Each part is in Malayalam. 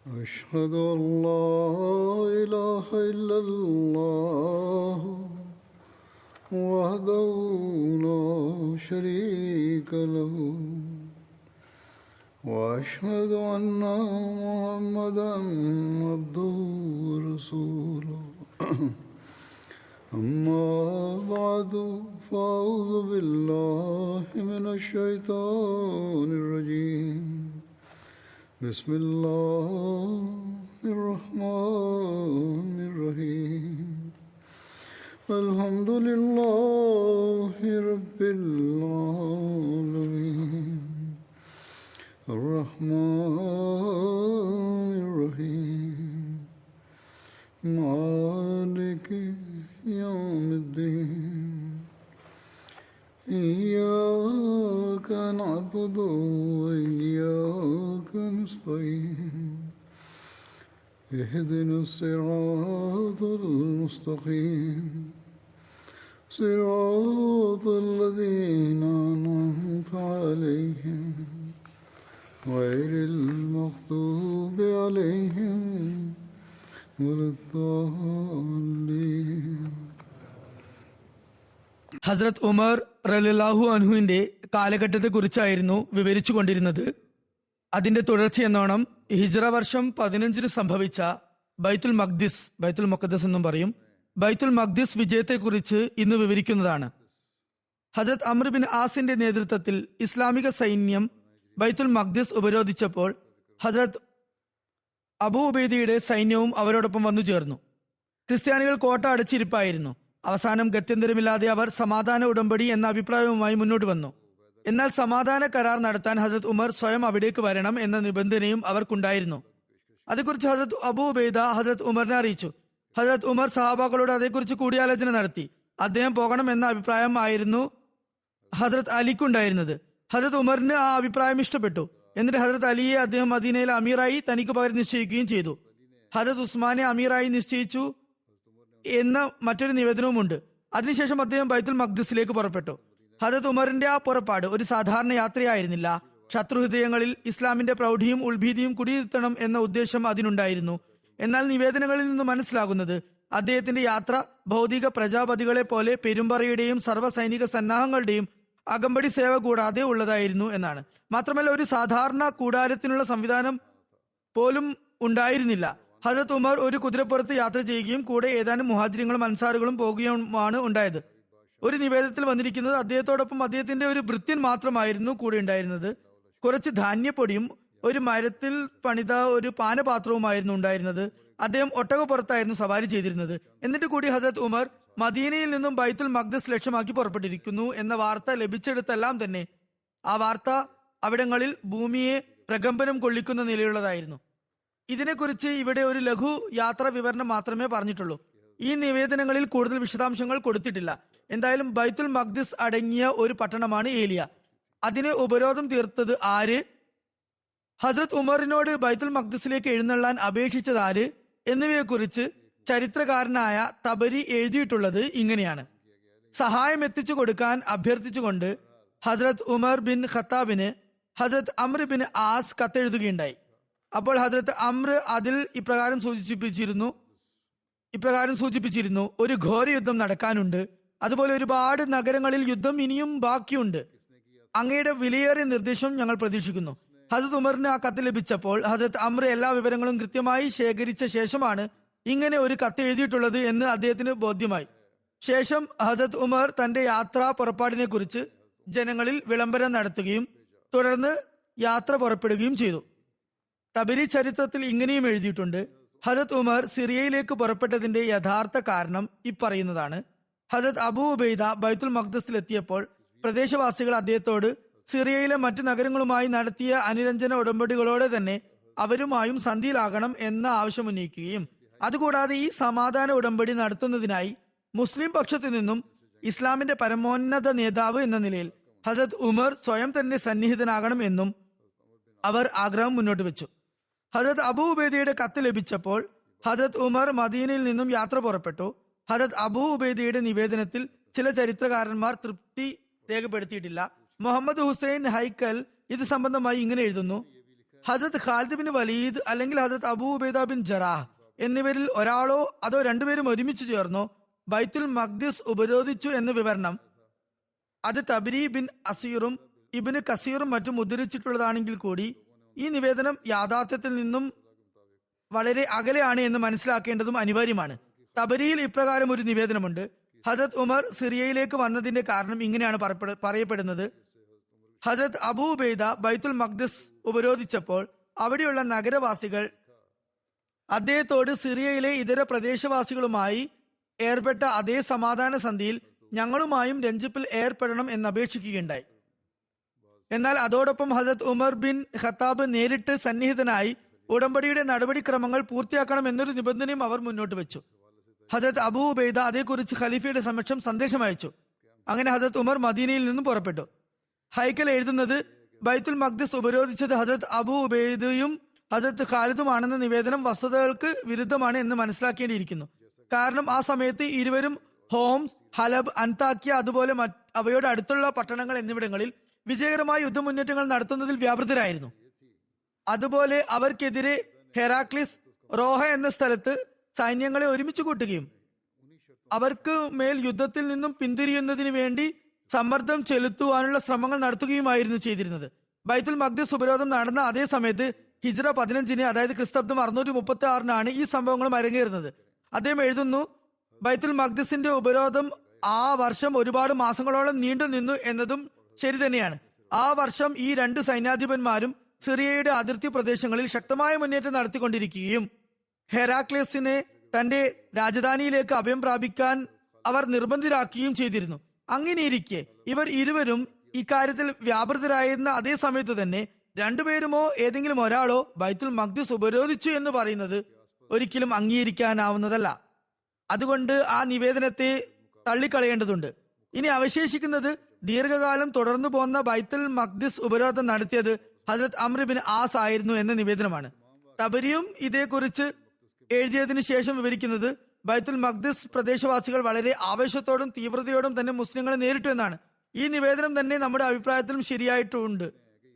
أشهد أن لا إله إلا الله وحده لا شريك له وأشهد أن محمدا عبده ورسوله أما بعد فأعوذ بالله من الشيطان الرجيم بسم الله الرحمن الرحيم الحمد لله رب العالمين الرحمن الرحيم مالك يوم الدين إياك نعبد وإياك نستعين اهدنا الصراط المستقيم صراط الذين أنعمت عليهم غير المغضوب عليهم ولا الضالين. ഹസ്രത്ത് ഉമർ റളിയല്ലാഹു അൻഹുവിന്റെ കാലഘട്ടത്തെ കുറിച്ചായിരുന്നു വിവരിച്ചു കൊണ്ടിരുന്നത്. അതിന്റെ തുടർച്ചയെന്നോണം ഹിജ്റ വർഷം 15 സംഭവിച്ച ബൈത്തുൽ മഖ്ദിസ് എന്നും പറയും, ബൈത്തുൽ മഖ്ദിസ് വിജയത്തെക്കുറിച്ച് ഇന്ന് വിവരിക്കുന്നതാണ്. ഹസ്രത്ത് അംർ ബിൻ ആസിന്റെ നേതൃത്വത്തിൽ ഇസ്ലാമിക സൈന്യം ബൈത്തുൽ മഖ്ദിസ് ഉപരോധിച്ചപ്പോൾ ഹസ്രത്ത് അബൂ ഉബൈദയുടെ സൈന്യവും അവരോടൊപ്പം വന്നു ചേർന്നു. ക്രിസ്ത്യാനികൾ കോട്ട അടച്ചിരിപ്പായിരുന്നു. അവസാനം ഗത്യന്തരമില്ലാതെ അവർ സമാധാന ഉടമ്പടി എന്ന അഭിപ്രായവുമായി മുന്നോട്ട് വന്നു. എന്നാൽ സമാധാന കരാർ നടത്താൻ ഹസ്രത്ത് ഉമർ സ്വയം അവിടേക്ക് വരണം എന്ന നിബന്ധനയും അവർക്കുണ്ടായിരുന്നു. അതേക്കുറിച്ച് ഹസ്രത്ത് അബൂ ഉബൈദ ഹസ്രത്ത് ഉമറിനെ അറിയിച്ചു. ഹസ്രത്ത് ഉമർ സഹാബാക്കളോട് അതേക്കുറിച്ച് കൂടിയാലോചന നടത്തി. അദ്ദേഹം പോകണം എന്ന അഭിപ്രായം ആയിരുന്നു ഹസ്രത്ത് അലിക്കുണ്ടായിരുന്നത്. ഹസ്രത്ത് ഉമറിന് ആ അഭിപ്രായം ഇഷ്ടപ്പെട്ടു. എന്നിട്ട് ഹസ്രത്ത് അലിയെ അദ്ദേഹം മദീനയിലെ അമീറായി തനിക്ക് പകരം നിശ്ചയിക്കുകയും ചെയ്തു. ഹസ്രത്ത് ഉസ്മാനെ അമീറായി നിശ്ചയിച്ചു എന്ന മറ്റൊരു നിവേദനവുമുണ്ട്. അതിനുശേഷം അദ്ദേഹം ബൈത്തുൽ മഖ്ദിസിലേക്ക് പുറപ്പെട്ടു. ഹദരത്ത് ഉമറിന്റെ ആ പുറപ്പാട് ഒരു സാധാരണ യാത്രയായിരുന്നില്ല. ശത്രുഹൃദയങ്ങളിൽ ഇസ്ലാമിന്റെ പ്രൗഢിയും ഉൾഭീതിയും കുടിയിരുത്തണം എന്ന ഉദ്ദേശം അതിനുണ്ടായിരുന്നു. എന്നാൽ നിവേദനങ്ങളിൽ നിന്ന് മനസ്സിലാകുന്നത് അദ്ദേഹത്തിന്റെ യാത്ര ഭൗതിക പ്രജാപതികളെ പോലെ പെരുമ്പറയുടെയും സർവ്വ സൈനിക സന്നാഹങ്ങളുടെയും അകമ്പടി സേവ കൂടാതെ ഉള്ളതായിരുന്നു എന്നാണ്. മാത്രമല്ല ഒരു സാധാരണ കൂടാരത്തിനുള്ള സംവിധാനം പോലും ഉണ്ടായിരുന്നില്ല. ഹസ്രത്ത് ഉമർ ഒരു കുതിരപ്പുറത്ത് യാത്ര ചെയ്യുകയും കൂടെ ഏതാനും മുഹാജിറുകളും അൻസാറുകളും പോകുകയുമാണ് ഉണ്ടായത്. ഒരു നിവേദനത്തിൽ വന്നിരിക്കുന്നത് അദ്ദേഹത്തോടൊപ്പം അദ്ദേഹത്തിന്റെ ഒരു ഭൃത്യൻ മാത്രമായിരുന്നു കൂടെ ഉണ്ടായിരുന്നത്. കുറച്ച് ധാന്യപ്പൊടിയും ഒരു മരത്തിൽ പണിത ഒരു പാനപാത്രവുമായിരുന്നു ഉണ്ടായിരുന്നത്. അദ്ദേഹം ഒട്ടകപ്പുറത്തായിരുന്നു സവാരി ചെയ്തിരുന്നത്. എന്നിട്ട് കൂടി ഹസ്രത്ത് ഉമർ മദീനയിൽ നിന്നും ബൈത്തുൽ മഖ്ദിസ് ലക്ഷ്യമാക്കി പുറപ്പെട്ടിരിക്കുന്നു എന്ന വാർത്ത ലഭിച്ചെടുത്തെല്ലാം തന്നെ ആ വാർത്ത അവിടങ്ങളിൽ ഭൂമിയെ പ്രകമ്പനം കൊള്ളിക്കുന്ന നിലയുള്ളതായിരുന്നു. ഇതിനെക്കുറിച്ച് ഇവിടെ ഒരു ലഘു യാത്രാ വിവരണം മാത്രമേ പറഞ്ഞിട്ടുള്ളൂ. ഈ നിവേദനങ്ങളിൽ കൂടുതൽ വിശദാംശങ്ങൾ കൊടുത്തിട്ടില്ല. എന്തായാലും ബൈത്തുൽ മഖ്ദിസ് അടങ്ങിയ ഒരു പട്ടണമാണ് ഏലിയ. അതിനെ ഉപരോധം തീർത്തത് ആര്, ഹസ്രത്ത് ഉമറിനോട് ബൈത്തുൽ മഖ്ദിസിലേക്ക് എഴുന്നള്ളാൻ അപേക്ഷിച്ചത് ആര് എന്നിവയെക്കുറിച്ച് ചരിത്രകാരനായ തബരി എഴുതിയിട്ടുള്ളത് ഇങ്ങനെയാണ്. സഹായം എത്തിച്ചു കൊടുക്കാൻ അഭ്യർത്ഥിച്ചുകൊണ്ട് ഹസ്രത്ത് ഉമർ ബിൻ ഖത്താബിന് ഹസ്രത്ത് അംർ ബിൻ ആസ് കത്തെഴുതുകയുണ്ടായി. അപ്പോൾ ഹസ്രത്ത് അംർ അതിൽ ഇപ്രകാരം സൂചിപ്പിച്ചിരുന്നു, ഒരു ഘോര യുദ്ധം നടക്കാനുണ്ട്. അതുപോലെ ഒരുപാട് നഗരങ്ങളിൽ യുദ്ധം ഇനിയും ബാക്കിയുണ്ട്. അങ്ങയുടെ വിലയേറിയ നിർദ്ദേശം ഞങ്ങൾ പ്രതീക്ഷിക്കുന്നു. ഹസ്രത്ത് ഉമറിന് ആ കത്ത് ലഭിച്ചപ്പോൾ ഹസ്രത്ത് അംർ എല്ലാ വിവരങ്ങളും കൃത്യമായി ശേഖരിച്ച ശേഷമാണ് ഇങ്ങനെ ഒരു കത്ത് എഴുതിയിട്ടുള്ളത് എന്ന് അദ്ദേഹത്തിന് ബോധ്യമായി. ശേഷം ഹസ്രത്ത് ഉമർ തന്റെ യാത്രാ പുറപ്പാടിനെ കുറിച്ച് ജനങ്ങളിൽ വിളംബരം നടത്തുകയും തുടർന്ന് യാത്ര പുറപ്പെടുകയും ചെയ്തു. തബരി ചരിത്രത്തിൽ ഇങ്ങനെയും എഴുതിയിട്ടുണ്ട്, ഹസ്രത്ത് ഉമർ സിറിയയിലേക്ക് പുറപ്പെട്ടതിന്റെ യഥാർത്ഥ കാരണം ഇപ്പറയുന്നതാണ്. ഹസ്രത്ത് അബൂ ഉബൈദ ബൈത്തുൽ മഖ്ദിസിലെത്തിയപ്പോൾ പ്രദേശവാസികൾ അദ്ദേഹത്തോട് സിറിയയിലെ മറ്റു നഗരങ്ങളുമായി നടത്തിയ അനുരഞ്ജന ഉടമ്പടികളോടെ തന്നെ അവരുമായും സന്ധിയിലാകണം എന്ന ആവശ്യം ഉന്നയിക്കുകയും അതുകൂടാതെ ഈ സമാധാന ഉടമ്പടി നടത്തുന്നതിനായി മുസ്ലിം പക്ഷത്തു നിന്നും ഇസ്ലാമിന്റെ പരമോന്നത നേതാവ് എന്ന നിലയിൽ ഹസ്രത്ത് ഉമർ സ്വയം തന്നെ സന്നിഹിതനാകണം എന്നും അവർ ആഗ്രഹം മുന്നോട്ട് വെച്ചു. ഹസ്രത്ത് അബൂ ഉബൈദയുടെ കത്ത് ലഭിച്ചപ്പോൾ ഹസ്രത്ത് ഉമർ മദീനയിൽ നിന്നും യാത്ര പുറപ്പെട്ടു. ഹസ്രത്ത് അബൂ ഉബൈദയുടെ നിവേദനത്തിൽ ചില ചരിത്രകാരന്മാർ തൃപ്തി രേഖപ്പെടുത്തിയിട്ടില്ല. മുഹമ്മദ് ഹുസൈൻ ഹൈക്കൽ ഇത് സംബന്ധമായി ഇങ്ങനെ എഴുതുന്നു: ഹസ്രത്ത് ഖാലിദ് ബിൻ വലീദ് അല്ലെങ്കിൽ ഹസ്രത്ത് അബൂ ഉബൈദ ബിൻ ജറാഹ് എന്നിവരിൽ ഒരാളോ അതോ രണ്ടുപേരും ഒരുമിച്ച് ചേർന്നോ ബൈത്തുൽ മഖ്ദിസ് ഉപരോധിച്ചു എന്ന വിവരണം അത് തബരി ബിൻ അസീറും ഇബ്നു കസീറും മറ്റും ഉദ്ധരിച്ചിട്ടുള്ളതാണെങ്കിൽ കൂടി ഈ നിവേദനം യാഥാർത്ഥ്യത്തിൽ നിന്നും വളരെ അകലെയാണ് എന്ന് മനസ്സിലാക്കേണ്ടതും അനിവാര്യമാണ്. തബരിയിൽ ഇപ്രകാരം ഒരു നിവേദനമുണ്ട്. ഹസ്രത്ത് ഉമർ സിറിയയിലേക്ക് വന്നതിന്റെ കാരണം ഇങ്ങനെയാണ് പറയപ്പെടുന്നത്. ഹസ്രത്ത് അബൂ ഉബൈദ ബൈത്തുൽ മഖ്ദിസ് ഉപരോധിച്ചപ്പോൾ അവിടെയുള്ള നഗരവാസികൾ അദ്ദേഹത്തോട് സിറിയയിലെ ഇതര പ്രദേശവാസികളുമായി ഏർപ്പെട്ട അതേ സമാധാന സന്ധിയിൽ ഞങ്ങളുമായും രഞ്ജിപ്പിൽ ഏർപ്പെടണം എന്നപേക്ഷിക്കുകയുണ്ടായി. എന്നാൽ അതോടൊപ്പം ഹസ്രത്ത് ഉമർ ബിൻ ഖത്താബ് നേരിട്ട് സന്നിഹിതനായി ഉടമ്പടിയുടെ നടപടിക്രമങ്ങൾ പൂർത്തിയാക്കണം എന്നൊരു നിബന്ധനയും അവർ മുന്നോട്ട് വെച്ചു. ഹസ്രത്ത് അബൂ ഉബൈദ അതേക്കുറിച്ച് ഖലീഫയുടെ സമക്ഷം സന്ദേശം അയച്ചു. അങ്ങനെ ഹസ്രത്ത് ഉമർ മദീനയിൽ നിന്നും പുറപ്പെട്ടു. ഹൈക്കൽ എഴുതുന്നത് ബൈത്തുൽ മഖ്ദിസ് ഉപരോധിച്ചത് ഹസ്രത്ത് അബൂ ഉബൈദയും ഹസ്രത്ത് ഖാലിദുമാണെന്ന നിവേദനം വസ്തുതകൾക്ക് വിരുദ്ധമാണ് എന്ന് മനസ്സിലാക്കേണ്ടിയിരിക്കുന്നു. കാരണം ആ സമയത്ത് ഇരുവരും ഹോംസ്, ഹലബ്, അൻതാക്യ അതുപോലെ അവയോട് അടുത്തുള്ള പട്ടണങ്ങൾ എന്നിവിടങ്ങളിൽ വിജയകരമായ യുദ്ധമുന്നേറ്റങ്ങൾ നടത്തുന്നതിൽ വ്യാപൃതരായിരുന്നു. അതുപോലെ അവർക്കെതിരെ ഹെറാക്ലിസ് റോഹ എന്ന സ്ഥലത്ത് സൈന്യങ്ങളെ ഒരുമിച്ച് കൂട്ടുകയും അവർക്ക് മേൽ യുദ്ധത്തിൽ നിന്നും പിന്തിരിയുന്നതിന് വേണ്ടി സമ്മർദ്ദം ചെലുത്തുവാനുള്ള ശ്രമങ്ങൾ നടത്തുകയുമായിരുന്നു ചെയ്തിരുന്നത്. ബൈത്തുൽ മഖ്ദിസ് ഉപരോധം നടന്ന അതേ സമയത്ത് ഹിജ്റ 15 അതായത് ക്രിസ്തബ്ദം 636 ഈ സംഭവങ്ങളും അരങ്ങേറുന്നത്. അദ്ദേഹം എഴുതുന്നു, ബൈത്തുൽ മഖ്ദിസിന്റെ ഉപരോധം ആ വർഷം ഒരുപാട് മാസങ്ങളോളം നീണ്ടു നിന്നു എന്നതും ശരി തന്നെയാണ്. ആ വർഷം ഈ രണ്ട് സൈന്യാധിപന്മാരും സിറിയയുടെ അതിർത്തി പ്രദേശങ്ങളിൽ ശക്തമായ മുന്നേറ്റം നടത്തിക്കൊണ്ടിരിക്കുകയും ഹെറാക്ലിസിനെ തന്റെ രാജധാനിയിലേക്ക് അഭയം പ്രാപിക്കാൻ അവർ നിർബന്ധിതരാക്കുകയും ചെയ്തിരുന്നു. അങ്ങനെയിരിക്കെ ഇവർ ഇരുവരും ഇക്കാര്യത്തിൽ വ്യാപൃതരായിരുന്ന അതേ സമയത്ത് തന്നെ രണ്ടുപേരുമോ ഏതെങ്കിലും ഒരാളോ ബൈത്തുൽ മഖ്ദിസ് ഉപരോധിച്ചു എന്ന് പറയുന്നത് ഒരിക്കലും അംഗീകരിക്കാനാവുന്നതല്ല. അതുകൊണ്ട് ആ നിവേദനത്തെ തള്ളിക്കളയേണ്ടതുണ്ട്. ഇനി അവശേഷിക്കുന്നത് ദീർഘകാലം തുടർന്നു പോന്ന ബൈത്തുൽ മഖ്ദിസ് ഉപരോധം നടത്തിയത് ഹസ്രത്ത് അംർ ബിൻ ആസ് ആയിരുന്നു എന്ന നിവേദനമാണ്. തബരിയും ഇതേക്കുറിച്ച് എഴുതിയതിനു ശേഷം വിവരിക്കുന്നത് ബൈത്തുൽ മഖ്ദിസ് പ്രദേശവാസികൾ വളരെ ആവേശത്തോടും തീവ്രതയോടും തന്നെ മുസ്ലിങ്ങളെ നേരിട്ടു എന്നാണ്. ഈ നിവേദനം തന്നെ നമ്മുടെ അഭിപ്രായത്തിലും ശരിയായിട്ടുണ്ട്.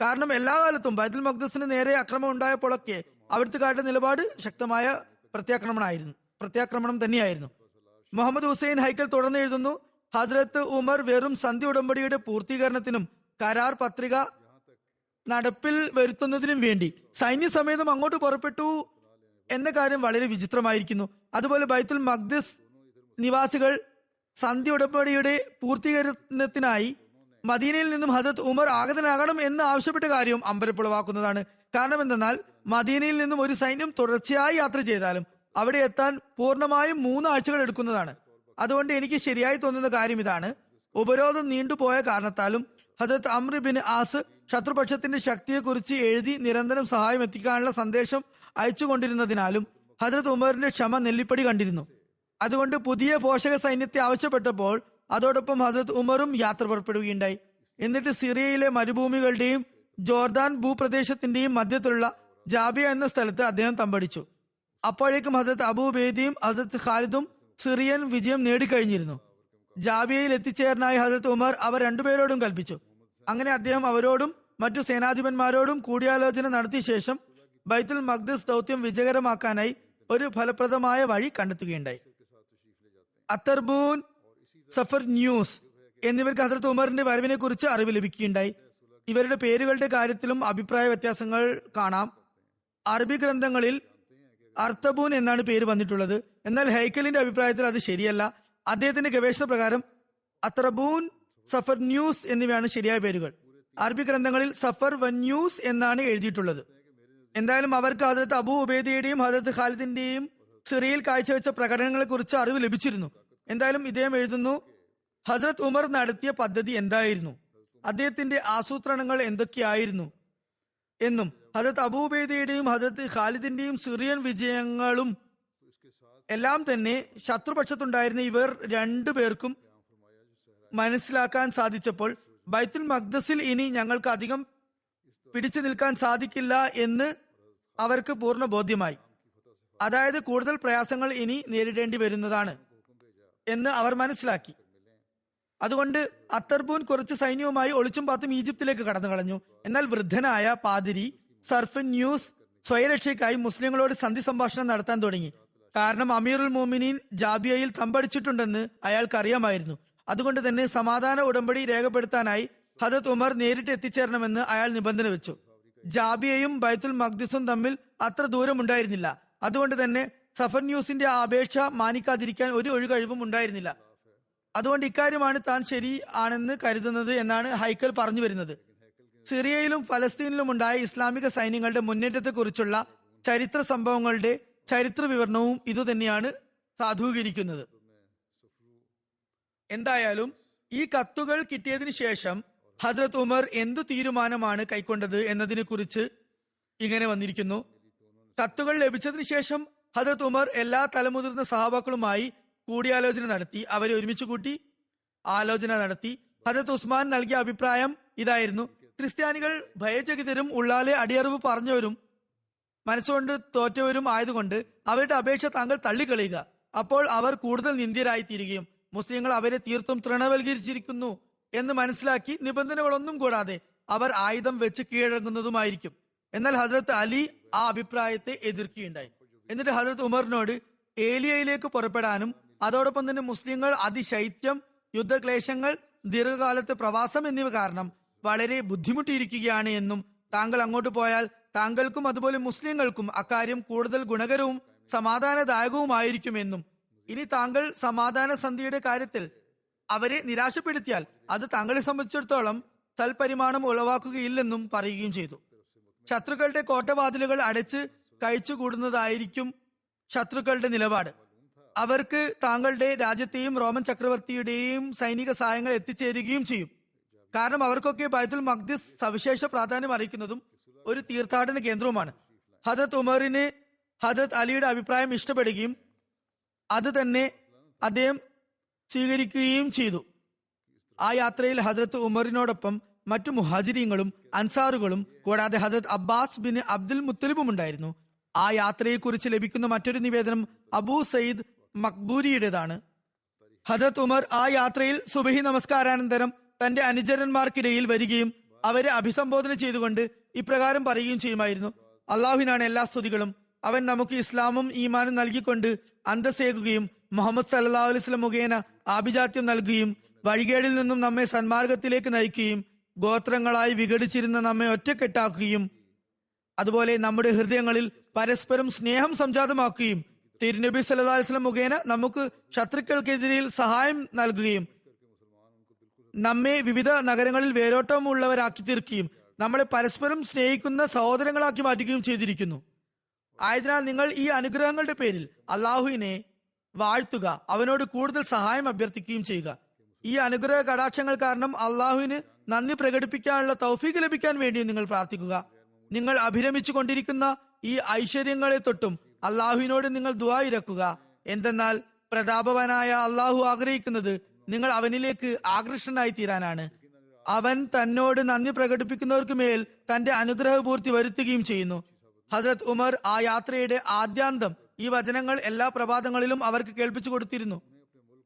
കാരണം എല്ലാ കാലത്തും ബൈത്തുൽ മഖ്ദിസിന് നേരെ അക്രമം ഉണ്ടായപ്പോഴൊക്കെ അവിടുത്തെ നിലപാട് ശക്തമായ പ്രത്യാക്രമണം തന്നെയായിരുന്നു. മുഹമ്മദ് ഹുസൈൻ ഹൈക്കൽ തുടർന്ന് എഴുതുന്നു, ഹസ്രത്ത് ഉമർ വെറും സന്ധി ഉടമ്പടിയുടെ പൂർത്തീകരണത്തിനും കരാർ പത്രിക നടപ്പിൽ വരുത്തുന്നതിനും വേണ്ടി സൈന്യസമേതം അങ്ങോട്ട് പുറപ്പെട്ടു എന്ന കാര്യം വളരെ വിചിത്രമായിരിക്കുന്നു. അതുപോലെ ബൈത്തുൽ മഖ്ദിസ് നിവാസികൾ സന്ധി ഉടമ്പടിയുടെ പൂർത്തീകരണത്തിനായി മദീനയിൽ നിന്നും ഹസ്രത്ത് ഉമർ ആഗതനാകണം എന്ന് ആവശ്യപ്പെട്ട കാര്യവും അമ്പരപ്പുളവാക്കുന്നതാണ്. കാരണം എന്തെന്നാൽ മദീനയിൽ നിന്നും ഒരു സൈന്യം തുടർച്ചയായി യാത്ര ചെയ്താലും അവിടെ എത്താൻ പൂർണ്ണമായും 3 ആഴ്ചകൾ എടുക്കുന്നതാണ്. അതുകൊണ്ട് എനിക്ക് ശരിയായി തോന്നുന്ന കാര്യം ഇതാണ്. ഉപരോധം നീണ്ടുപോയ കാരണത്താലും ഹസ്രത്ത് അംർ ബിൻ ആസ് ശത്രുപക്ഷത്തിന്റെ ശക്തിയെക്കുറിച്ച് എഴുതി നിരന്തരം സഹായം എത്തിക്കാനുള്ള സന്ദേശം അയച്ചുകൊണ്ടിരുന്നതിനാലും ഹസ്രത്ത് ഉമറിന്റെ ക്ഷമ നെല്ലിപ്പടി കണ്ടിരുന്നു. അതുകൊണ്ട് പുതിയ പോഷക സൈന്യത്തെ ആവശ്യപ്പെട്ടപ്പോൾ അതോടൊപ്പം ഹസ്രത്ത് ഉമറും യാത്ര പുറപ്പെടുകയുണ്ടായി. എന്നിട്ട് സിറിയയിലെ മരുഭൂമികളുടെയും ജോർദാൻ ഭൂപ്രദേശത്തിന്റെയും മധ്യത്തിലുള്ള ജാബിയ എന്ന സ്ഥലത്ത് അദ്ദേഹം തമ്പടിച്ചു. അപ്പോഴേക്കും ഹസ്രത്ത് അബൂ ഉബൈദയും ഹസ്രത്ത് ഖാലിദും സിറിയൻ വിജയം നേടിക്കഴിഞ്ഞിരുന്നു. ജാബിയയിൽ എത്തിച്ചേരാനായി ഹസ്രത്ത് ഉമർ അവർ രണ്ടുപേരോടും കൽപ്പിച്ചു. അങ്ങനെ അദ്ദേഹം അവരോടും മറ്റു സേനാധിപന്മാരോടും കൂടിയാലോചന നടത്തിയ ശേഷം ബൈത്തുൽ മഖ്ദിസ് ദൗത്യം വിജയകരമാക്കാനായി ഒരു ഫലപ്രദമായ വഴി കണ്ടെത്തുകയുണ്ടായി. അത്തർബൂൻ, സഫർ ന്യൂസ് എന്നിവർക്ക് ഹസ്രത്ത് ഉമറിന്റെ വരവിനെ കുറിച്ച് അറിവ് ലഭിക്കുകയുണ്ടായി. ഇവരുടെ പേരുകളുടെ കാര്യത്തിലും അഭിപ്രായ വ്യത്യാസങ്ങൾ കാണാം. അറബി ഗ്രന്ഥങ്ങളിൽ അർത്തബൂൻ എന്നാണ് പേര് വന്നിട്ടുള്ളത്. എന്നാൽ ഹൈക്കലിന്റെ അഭിപ്രായത്തിൽ അത് ശരിയല്ല. അദ്ദേഹത്തിന്റെ ഗവേഷണ പ്രകാരം അത്രബൂൻ, സഫർ ന്യൂസ് എന്നിവയാണ് ശരിയായ പേരുകൾ. അറബി ഗ്രന്ഥങ്ങളിൽ സഫർ വൻ ന്യൂസ് എന്നാണ് എഴുതിയിട്ടുള്ളത്. എന്തായാലും അവർക്ക് ഹസ്രത്ത് അബൂ ഉബൈദയുടെയും ഹസ്രത്ത് ഖാലിദിന്റെയും സിറിയയിൽ കാഴ്ചവെച്ച പ്രകടനങ്ങളെ കുറിച്ച് അറിവ് ലഭിച്ചിരുന്നു. എന്തായാലും ഇദ്ദേഹം എഴുതുന്നു, ഹസ്രത്ത് ഉമർ നടത്തിയ പദ്ധതി എന്തായിരുന്നു, അദ്ദേഹത്തിന്റെ ആസൂത്രണങ്ങൾ എന്തൊക്കെയായിരുന്നു എന്നും ഹസ്രത്ത് അബൂ ഉബൈദയുടെയും ഹസ്രത്ത് ഖാലിദിന്റെയും സിറിയൻ വിജയങ്ങളും എല്ലാം തന്നെ ശത്രുപക്ഷത്തുണ്ടായിരുന്ന ഇവർ രണ്ടുപേർക്കും മനസ്സിലാക്കാൻ സാധിച്ചപ്പോൾ ബൈത്തുൽ മഖ്ദസിൽ ഇനി ഞങ്ങൾക്ക് അധികം പിടിച്ചു നിൽക്കാൻ സാധിക്കില്ല എന്ന് അവർക്ക് പൂർണ്ണ ബോധ്യമായി. അതായത് കൂടുതൽ പ്രയാസങ്ങൾ ഇനി നേരിടേണ്ടി വരുന്നതാണ് എന്ന് അവർ മനസ്സിലാക്കി. അതുകൊണ്ട് അത്തർബൂൻ കുറച്ച് സൈന്യവുമായി ഒളിച്ചും പാത്തും ഈജിപ്തിലേക്ക് കടന്നു കളഞ്ഞു. എന്നാൽ വൃദ്ധനായ പാതിരി സർഫ് ന്യൂസ് സ്വയരക്ഷയ്ക്കായി മുസ്ലിങ്ങളോട് സന്ധി സംഭാഷണം നടത്താൻ തുടങ്ങി. കാരണം അമീറുൽ മോമിനീൻ ജാബിയയിൽ തമ്പടിച്ചിട്ടുണ്ടെന്ന് അയാൾക്കറിയാമായിരുന്നു. അതുകൊണ്ട് തന്നെ സമാധാന ഉടമ്പടി രേഖപ്പെടുത്താനായി ഹദരത്ത് ഉമർ നേരിട്ട് എത്തിച്ചേരണമെന്ന് അയാൾ നിബന്ധന വെച്ചു. ജാബിയയും ബൈത്തുൽ മഖ്ദിസും തമ്മിൽ അത്ര ദൂരമുണ്ടായിരുന്നില്ല. അതുകൊണ്ട് തന്നെ സഫർ ന്യൂസിന്റെ ആ അപേക്ഷ മാനിക്കാതിരിക്കാൻ ഒരു ഒഴികഴിവും ഉണ്ടായിരുന്നില്ല. അതുകൊണ്ട് ഇക്കാര്യമാണ് താൻ ശരി ആണെന്ന് കരുതുന്നത് എന്നാണ് ഹൈക്കൽ പറഞ്ഞു വരുന്നത്. സിറിയയിലും ഫലസ്തീനിലും ഉണ്ടായ ഇസ്ലാമിക സൈന്യങ്ങളുടെ മുന്നേറ്റത്തെക്കുറിച്ചുള്ള ചരിത്ര സംഭവങ്ങളുടെ ചരിത്ര വിവരണവും ഇതുതന്നെയാണ് സാധൂകരിക്കുന്നത്. എന്തായാലും ഈ കത്തുകൾ കിട്ടിയതിനു ശേഷം ഹസ്രത്ത് ഉമർ എന്തു തീരുമാനമാണ് കൈക്കൊണ്ടത് എന്നതിനെ കുറിച്ച് ഇങ്ങനെ വന്നിരിക്കുന്നു. കത്തുകൾ ലഭിച്ചതിനു ശേഷം ഹസ്രത്ത് ഉമർ എല്ലാ തലമുതിർന്ന സഹാബാക്കളുമായി കൂടിയാലോചന നടത്തി. അവരെ ഒരുമിച്ച് കൂട്ടി ആലോചന നടത്തി. ഹസ്രത്ത് ഉസ്മാൻ നൽകിയ അഭിപ്രായം ഇതായിരുന്നു: ക്രിസ്ത്യാനികൾ ഭയചകിതരും ഉള്ളാലെ അടിയറവ് പറഞ്ഞവരും മനസ്സുകൊണ്ട് തോറ്റവരും ആയതുകൊണ്ട് അവരുടെ അപേക്ഷ താങ്കൾ തള്ളിക്കളയുക. അപ്പോൾ അവർ കൂടുതൽ നിന്ദ്യരായി തീരുകയും മുസ്ലിങ്ങൾ അവരെ തീർത്തും തൃണവൽക്കരിച്ചിരിക്കുന്നു എന്ന് മനസ്സിലാക്കി നിബന്ധനകളൊന്നും കൂടാതെ അവർ ആയുധം വെച്ച് കീഴടങ്ങുന്നതുമായിരിക്കും. എന്നാൽ ഹസ്രത്ത് അലി ആ അഭിപ്രായത്തെ എതിർക്കുകയുണ്ടായി. എന്നിട്ട് ഹസ്രത്ത് ഉമറിനോട് ഏലിയയിലേക്ക് പുറപ്പെടാനും അതോടൊപ്പം തന്നെ മുസ്ലിങ്ങൾ അതിശൈത്യം, യുദ്ധക്ലേശങ്ങൾ, ദീർഘകാലത്തെ പ്രവാസം എന്നിവ കാരണം വളരെ ബുദ്ധിമുട്ടിയിരിക്കുകയാണ് എന്നും താങ്കൾ അങ്ങോട്ട് പോയാൽ താങ്കൾക്കും അതുപോലെ മുസ്ലിങ്ങൾക്കും അക്കാര്യം കൂടുതൽ ഗുണകരവും സമാധാനദായകവുമായിരിക്കുമെന്നും ഇനി താങ്കൾ സമാധാന സന്ധിയുടെ കാര്യത്തിൽ അവരെ നിരാശപ്പെടുത്തിയാൽ അത് താങ്കളെ സംബന്ധിച്ചിടത്തോളം തൽപരിമാണം ഉളവാക്കുകയില്ലെന്നും പറയുകയും ചെയ്തു. ശത്രുക്കളുടെ കോട്ടവാതിലുകൾ അടച്ച് കഴിച്ചുകൂടുന്നതായിരിക്കും ശത്രുക്കളുടെ നിലപാട്. അവർക്ക് താങ്കളുടെ രാജ്യത്തെയും റോമൻ ചക്രവർത്തിയുടെയും സൈനിക സഹായങ്ങൾ എത്തിച്ചേരുകയും ചെയ്യും. കാരണം അവർക്കൊക്കെ ബൈത്തുൽ മഖ്ദിസ് സവിശേഷ പ്രാധാന്യം അറിയിക്കുന്നതും ഒരു തീർത്ഥാടന കേന്ദ്രവുമാണ്. ഹദരത്ത് ഉമറിന് ഹദരത്ത് അലിയുടെ അഭിപ്രായം ഇഷ്ടപ്പെടുകയും അത് തന്നെ അദ്ദേഹം സ്വീകരിക്കുകയും ചെയ്തു. ആ യാത്രയിൽ ഹദരത്ത് ഉമറിനോടൊപ്പം മറ്റു മുഹാജിരീങ്ങളും അൻസാറുകളും കൂടാതെ ഹദരത്ത് അബ്ബാസ് ബിൻ അബ്ദുൽ മുത്തലിബും ഉണ്ടായിരുന്നു. ആ യാത്രയെക്കുറിച്ച് ലഭിക്കുന്ന മറ്റൊരു നിവേദനം അബൂ സയ്യിദ് മക്ബൂരിയുടേതാണ്. ഹദരത്ത് ഉമർ ആ യാത്രയിൽ സുബഹി നമസ്കാരാനന്തരം തന്റെ അനുചരന്മാർക്കിടയിൽ വരികയും അവരെ അഭിസംബോധന ചെയ്തുകൊണ്ട് ഇപ്രകാരം പറയുകയും ചെയ്യുമായിരുന്നു: അള്ളാഹുവിനാണ് എല്ലാ സ്തുതികളും. അവൻ നമുക്ക് ഇസ്ലാമും ഈമാനും നൽകിക്കൊണ്ട് അന്തസ്സേകുകയും മുഹമ്മദ് സല്ലല്ലാഹു അലൈഹി വസല്ലം മുഖേന ആഭിജാത്യം നൽകുകയും വഴികേടിൽ നിന്നും നമ്മെ സന്മാർഗത്തിലേക്ക് നയിക്കുകയും ഗോത്രങ്ങളായി വിഘടിച്ചിരുന്ന നമ്മെ ഒറ്റക്കെട്ടാക്കുകയും അതുപോലെ നമ്മുടെ ഹൃദയങ്ങളിൽ പരസ്പരം സ്നേഹം സംജാതമാക്കുകയും തിരുനബി സല്ലല്ലാഹു അലൈഹി വസല്ലം മുഖേന നമുക്ക് ശത്രുക്കൾക്കെതിരെ സഹായം നൽകുകയും നമ്മെ വിവിധ നഗരങ്ങളിൽ വേരോട്ടമുള്ളവരാക്കി തീർക്കുകയും നമ്മളെ പരസ്പരം സ്നേഹിക്കുന്ന സഹോദരങ്ങളാക്കി മാറ്റുകയും ചെയ്തിരിക്കുന്നു. ആയതിനാൽ നിങ്ങൾ ഈ അനുഗ്രഹങ്ങളുടെ പേരിൽ അള്ളാഹുവിനെ വാഴ്ത്തുക, അവനോട് കൂടുതൽ സഹായം അഭ്യർത്ഥിക്കുകയും ചെയ്യുക. ഈ അനുഗ്രഹ കടാക്ഷങ്ങൾ കാരണം അള്ളാഹുവിന് നന്ദി പ്രകടിപ്പിക്കാനുള്ള തൗഫീഖ് ലഭിക്കാൻ വേണ്ടി നിങ്ങൾ പ്രാർത്ഥിക്കുക. നിങ്ങൾ അഭിരമിച്ചു കൊണ്ടിരിക്കുന്ന ഈ ഐശ്വര്യങ്ങളെ തൊട്ടും അള്ളാഹുവിനോട് നിങ്ങൾ ദുആ ഇരക്കുക. എന്തെന്നാൽ പ്രതാപവാനായ അള്ളാഹു ആഗ്രഹിക്കുന്നത് നിങ്ങൾ അവനിലേക്ക് ആകർഷണനായി തീരാനാണ്. അവൻ തന്നോട് നന്ദി പ്രകടിപ്പിക്കുന്നവർക്ക് മേൽ തന്റെ അനുഗ്രഹപൂർത്തി വരുത്തുകയും ചെയ്യുന്നു. ഹസ്രത്ത് ഉമർ ആ യാത്രയുടെ ആദ്യാന്തം ഈ വചനങ്ങൾ എല്ലാ പ്രഭാതങ്ങളിലും അവർക്ക് കേൾപ്പിച്ചു കൊടുത്തിരുന്നു.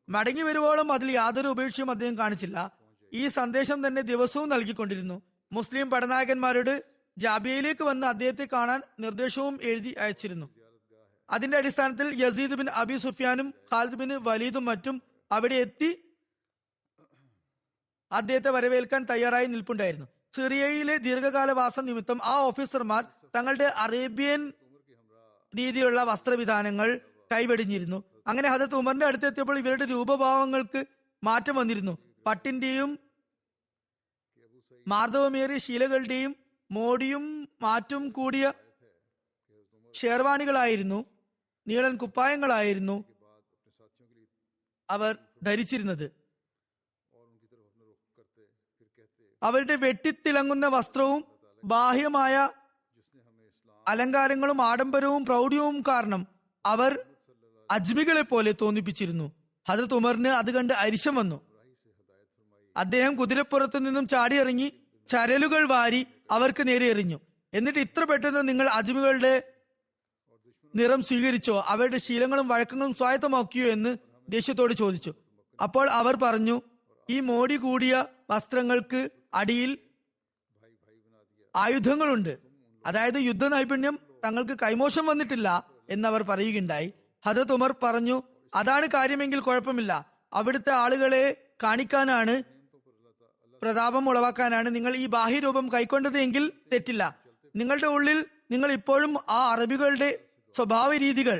മടങ്ങി വരുവോളം അതിൽ യാതൊരു ഉപേക്ഷയും അദ്ദേഹം കാണിച്ചില്ല. ഈ സന്ദേശം തന്നെ ദിവസവും നൽകിക്കൊണ്ടിരുന്നു. മുസ്ലിം പടനായകന്മാരോട് ജാബിയയിലേക്ക് വന്ന് അദ്ദേഹത്തെ കാണാൻ നിർദ്ദേശവും എഴുതി അയച്ചിരുന്നു. അതിന്റെ അടിസ്ഥാനത്തിൽ യസീദ് ബിൻ അബി സുഫിയാനും ഖാലിദ് ബിൻ വലീദും മറ്റും അവിടെ എത്തി അദ്ദേഹത്തെ വരവേൽക്കാൻ തയ്യാറായി നിൽപ്പുണ്ടായിരുന്നു. സിറിയയിലെ ദീർഘകാല വാസം നിമിത്തം ആ ഓഫീസർമാർ തങ്ങളുടെ അറേബ്യൻ രീതിയിലുള്ള വസ്ത്രവിധാനങ്ങൾ കൈവെടിഞ്ഞിരുന്നു. അങ്ങനെ ഹദരത്ത് ഉമറിന്റെ അടുത്തെത്തിയപ്പോൾ ഇവരുടെ രൂപഭാവങ്ങൾക്ക് മാറ്റം വന്നിരുന്നു. പട്ടിന്റെയും മാർദ്ദവമേറിയ ശീലകളുടെയും മോടിയും മാറ്റും കൂടിയ ഷേർവാണികളായിരുന്നു, നീളൻ കുപ്പായങ്ങളായിരുന്നു അവർ ധരിച്ചിരുന്നത്. അവരുടെ വെട്ടിത്തിളങ്ങുന്ന വസ്ത്രവും ബാഹ്യമായ അലങ്കാരങ്ങളും ആഡംബരവും പ്രൗഢിയവും കാരണം അവർ അജ്മികളെ പോലെ തോന്നിപ്പിച്ചിരുന്നു. ഹദ്രത്ത് ഉമറിന് അത് കണ്ട് അരിശം വന്നു. അദ്ദേഹം കുതിരപ്പുറത്തു നിന്നും ചാടിയിറങ്ങി ചരലുകൾ വാരി അവർക്ക് നേരെ എറിഞ്ഞു. എന്നിട്ട് ഇത്ര പെട്ടെന്ന് നിങ്ങൾ അജ്മികളുടെ നിറം സ്വീകരിച്ചോ, അവരുടെ ശീലങ്ങളും വഴക്കങ്ങളും സ്വായത്തമാക്കിയോ എന്ന് ദേഷ്യത്തോട് ചോദിച്ചു. അപ്പോൾ അവർ പറഞ്ഞു, ഈ മോടി കൂടിയ വസ്ത്രങ്ങൾക്ക് അടിയിൽ ആയുധങ്ങളുണ്ട്. അതായത് യുദ്ധ നൈപുണ്യം തങ്ങൾക്ക് കൈമോശം വന്നിട്ടില്ല എന്നവർ പറയുകയുണ്ടായി. ഹദരത്ത് ഉമർ പറഞ്ഞു, അതാണ് കാര്യമെങ്കിൽ കുഴപ്പമില്ല. അവിടുത്തെ ആളുകളെ കാണിക്കാനാണ്, പ്രതാപം ഉളവാക്കാനാണ് നിങ്ങൾ ഈ ബാഹ്യരൂപം കൈക്കൊണ്ടത് എങ്കിൽ തെറ്റില്ല. നിങ്ങളുടെ ഉള്ളിൽ നിങ്ങൾ ഇപ്പോഴും ആ അറബികളുടെ സ്വഭാവ രീതികൾ,